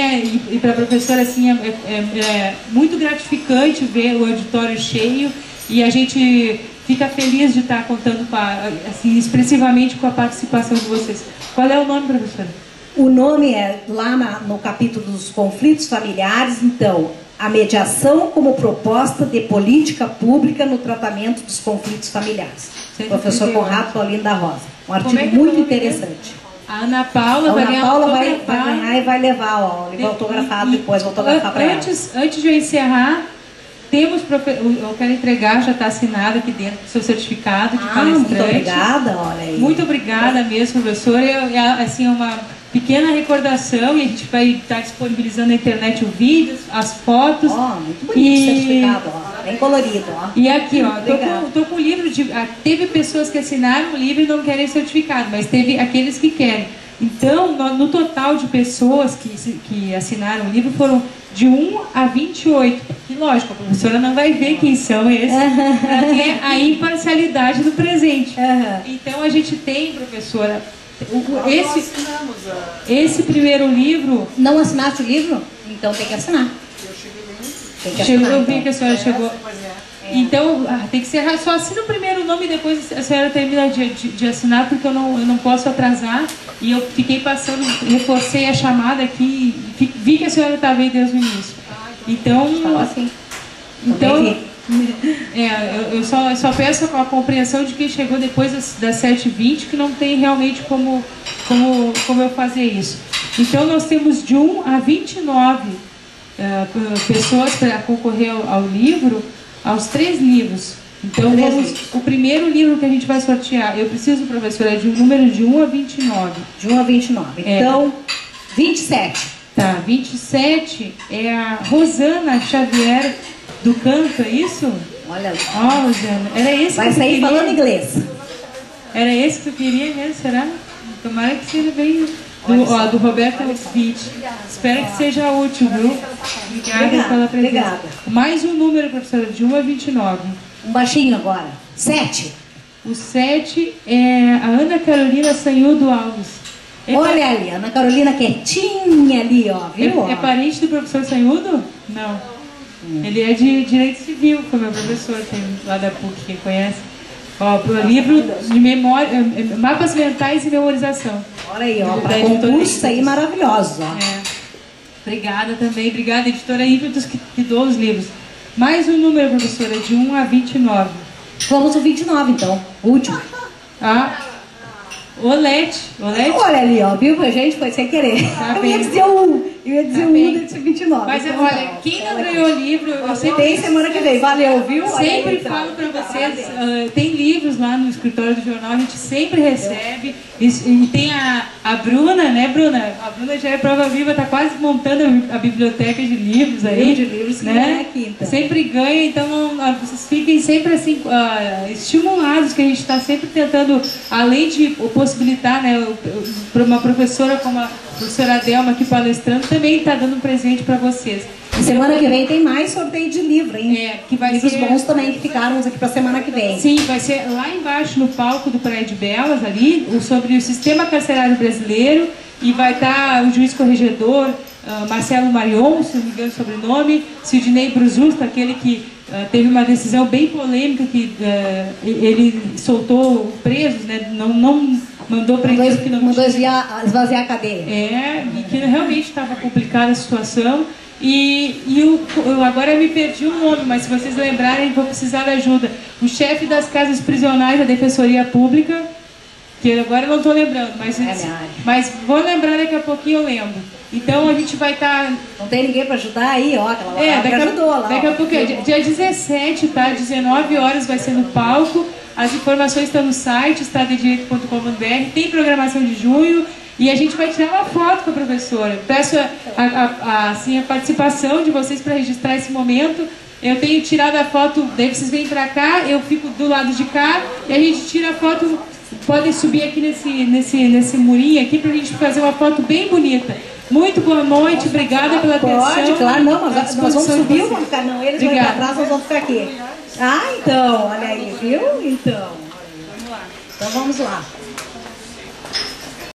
[SPEAKER 1] e para a professora assim, é muito gratificante ver o auditório cheio e a gente fica feliz de estar contando assim, expressivamente com a participação de vocês. Qual é o nome, professora?
[SPEAKER 2] O nome é lá no capítulo dos conflitos familiares, então, a mediação como proposta de política pública no tratamento dos conflitos familiares. Professor Conrado Paulino da Rosa. Um artigo muito interessante.
[SPEAKER 1] A Ana Paula
[SPEAKER 2] vai ganhar e vai levar o livro autografado depois, vou autografar para ela.
[SPEAKER 1] Antes de eu encerrar, eu quero entregar, já está assinado aqui dentro o seu certificado de palestrante.
[SPEAKER 2] Muito obrigada, olha aí.
[SPEAKER 1] Muito obrigada mesmo, professora. Assim, uma pequena recordação e a gente vai estar disponibilizando na internet o vídeo, as fotos.
[SPEAKER 2] Muito bonito o certificado, bem colorido.
[SPEAKER 1] E aqui, estou com o livro teve pessoas que assinaram o livro e não querem certificado, mas teve aqueles que querem. Então, no total de pessoas que assinaram o livro foram de 1 a 28. E lógico, a professora não vai ver quem são esses, para ter a imparcialidade do presente. Então a gente tem, professora, esse primeiro livro...
[SPEAKER 2] Não assinaste o livro? Então tem que assinar.
[SPEAKER 1] Eu vi que a senhora chegou... Então, tem que ser só assina o primeiro nome e depois a senhora termina de assinar, porque eu não posso atrasar. E eu fiquei passando, reforcei a chamada aqui e vi que a senhora estava aí desde o início. Então, eu só peço a compreensão de quem chegou depois das 7h20, que não tem realmente como eu fazer isso. Então, nós temos de 1 a 29 pessoas para concorrer ao livro, aos 3 livros. Então, o primeiro livro que a gente vai sortear, eu preciso, professora, de um número de 1 a 29.
[SPEAKER 2] De 1 a 29. Então, 27.
[SPEAKER 1] Tá, 27 é a Rosana Xavier do Canto, é isso?
[SPEAKER 2] Olha lá.
[SPEAKER 1] Rosana, era esse
[SPEAKER 2] vai
[SPEAKER 1] que
[SPEAKER 2] sair
[SPEAKER 1] queria?
[SPEAKER 2] Falando inglês.
[SPEAKER 1] Era esse que eu queria mesmo, será? Tomara que seja bem... Do Roberto Witt. Espero que seja útil, viu? Obrigada pela presença.
[SPEAKER 2] Obrigada.
[SPEAKER 1] Mais um número, professora, de 1 a 29.
[SPEAKER 2] Um baixinho agora. 7.
[SPEAKER 1] O 7 é a Ana Carolina Sanhudo Alves.
[SPEAKER 2] Olha ali, Ana Carolina quietinha ali, ó. Viu?
[SPEAKER 1] É parente do professor Sanhudo? Não. Ele é de Direito Civil, foi meu professor, tem lá da PUC, quem conhece. Ó, livro de memória, mapas mentais e memorização.
[SPEAKER 2] Olha aí, ó, para concurso aí maravilhoso.
[SPEAKER 1] Obrigada também, obrigada, editora Ímpetos, que doou os livros. Mais um número, professora, de 1 a 29.
[SPEAKER 2] Vamos ao 29, então, o último.
[SPEAKER 1] Olete.
[SPEAKER 2] Olha ali, ó, viu? A gente foi sem querer. Eu ia dizer Eu ia dizer
[SPEAKER 1] Tá
[SPEAKER 2] o
[SPEAKER 1] bem.
[SPEAKER 2] 1 desse 29.
[SPEAKER 1] Mas
[SPEAKER 2] então
[SPEAKER 1] olha,
[SPEAKER 2] tá.
[SPEAKER 1] quem não ganhou o livro, eu sempre
[SPEAKER 2] Tem semana que vem. Valeu, viu? Olha aí,
[SPEAKER 1] sempre
[SPEAKER 2] então.
[SPEAKER 1] falo para vocês, tem livros lá no escritório do jornal, a gente sempre recebe. E tem a Bruna, né, Bruna? A Bruna já é prova viva, está quase montando a biblioteca de livros aí.
[SPEAKER 2] De livros que
[SPEAKER 1] né?
[SPEAKER 2] ganha aqui, então.
[SPEAKER 1] Sempre ganha, então vocês fiquem sempre assim, estimulados, que a gente está sempre tentando, além de possibilitar, né, para uma professora como a professora Adelma aqui palestrando, também está dando um presente para vocês.
[SPEAKER 2] E semana que vem tem mais sorteio de livro, hein?
[SPEAKER 1] Que vai
[SPEAKER 2] livros
[SPEAKER 1] ser
[SPEAKER 2] bons também que ficaram aqui para semana que vem.
[SPEAKER 1] Sim, vai ser lá embaixo no palco do Praia de Belas, ali, sobre o sistema carcerário brasileiro, e vai estar o juiz corregedor Marcelo Marion, se não me engano o sobrenome, Sidney Brususta, aquele que teve uma decisão bem polêmica, que ele soltou presos, né, não mandou prender que não
[SPEAKER 2] mandou esvaziar a cadeia.
[SPEAKER 1] e que realmente estava complicada a situação. Eu agora me perdi o nome, mas se vocês lembrarem, vou precisar de ajuda. O chefe das casas prisionais da Defensoria Pública, que agora eu não estou lembrando, mas vou lembrar daqui a pouquinho, eu lembro. Então a gente vai estar...
[SPEAKER 2] Não tem ninguém para ajudar aí, ó, aquela lá que ajudou lá.
[SPEAKER 1] Daqui a pouco, dia 17, tá? 19 horas vai ser no palco. As informações estão no site, estadodireito.com.br, tem programação de junho. E a gente vai tirar uma foto com a professora. Peço assim, a participação de vocês para registrar esse momento. Eu tenho tirado a foto, daí vocês vêm para cá, eu fico do lado de cá e a gente tira a foto. Podem subir aqui nesse murinho aqui para a gente fazer uma foto bem bonita. Muito boa noite, obrigada pela atenção.
[SPEAKER 2] Pode, claro, não, mas nós vamos subir ou vamos ficar? Não, eles vão para trás, nós vamos ficar aqui. Ah, então, olha aí, viu? Então, vamos lá. Então vamos lá.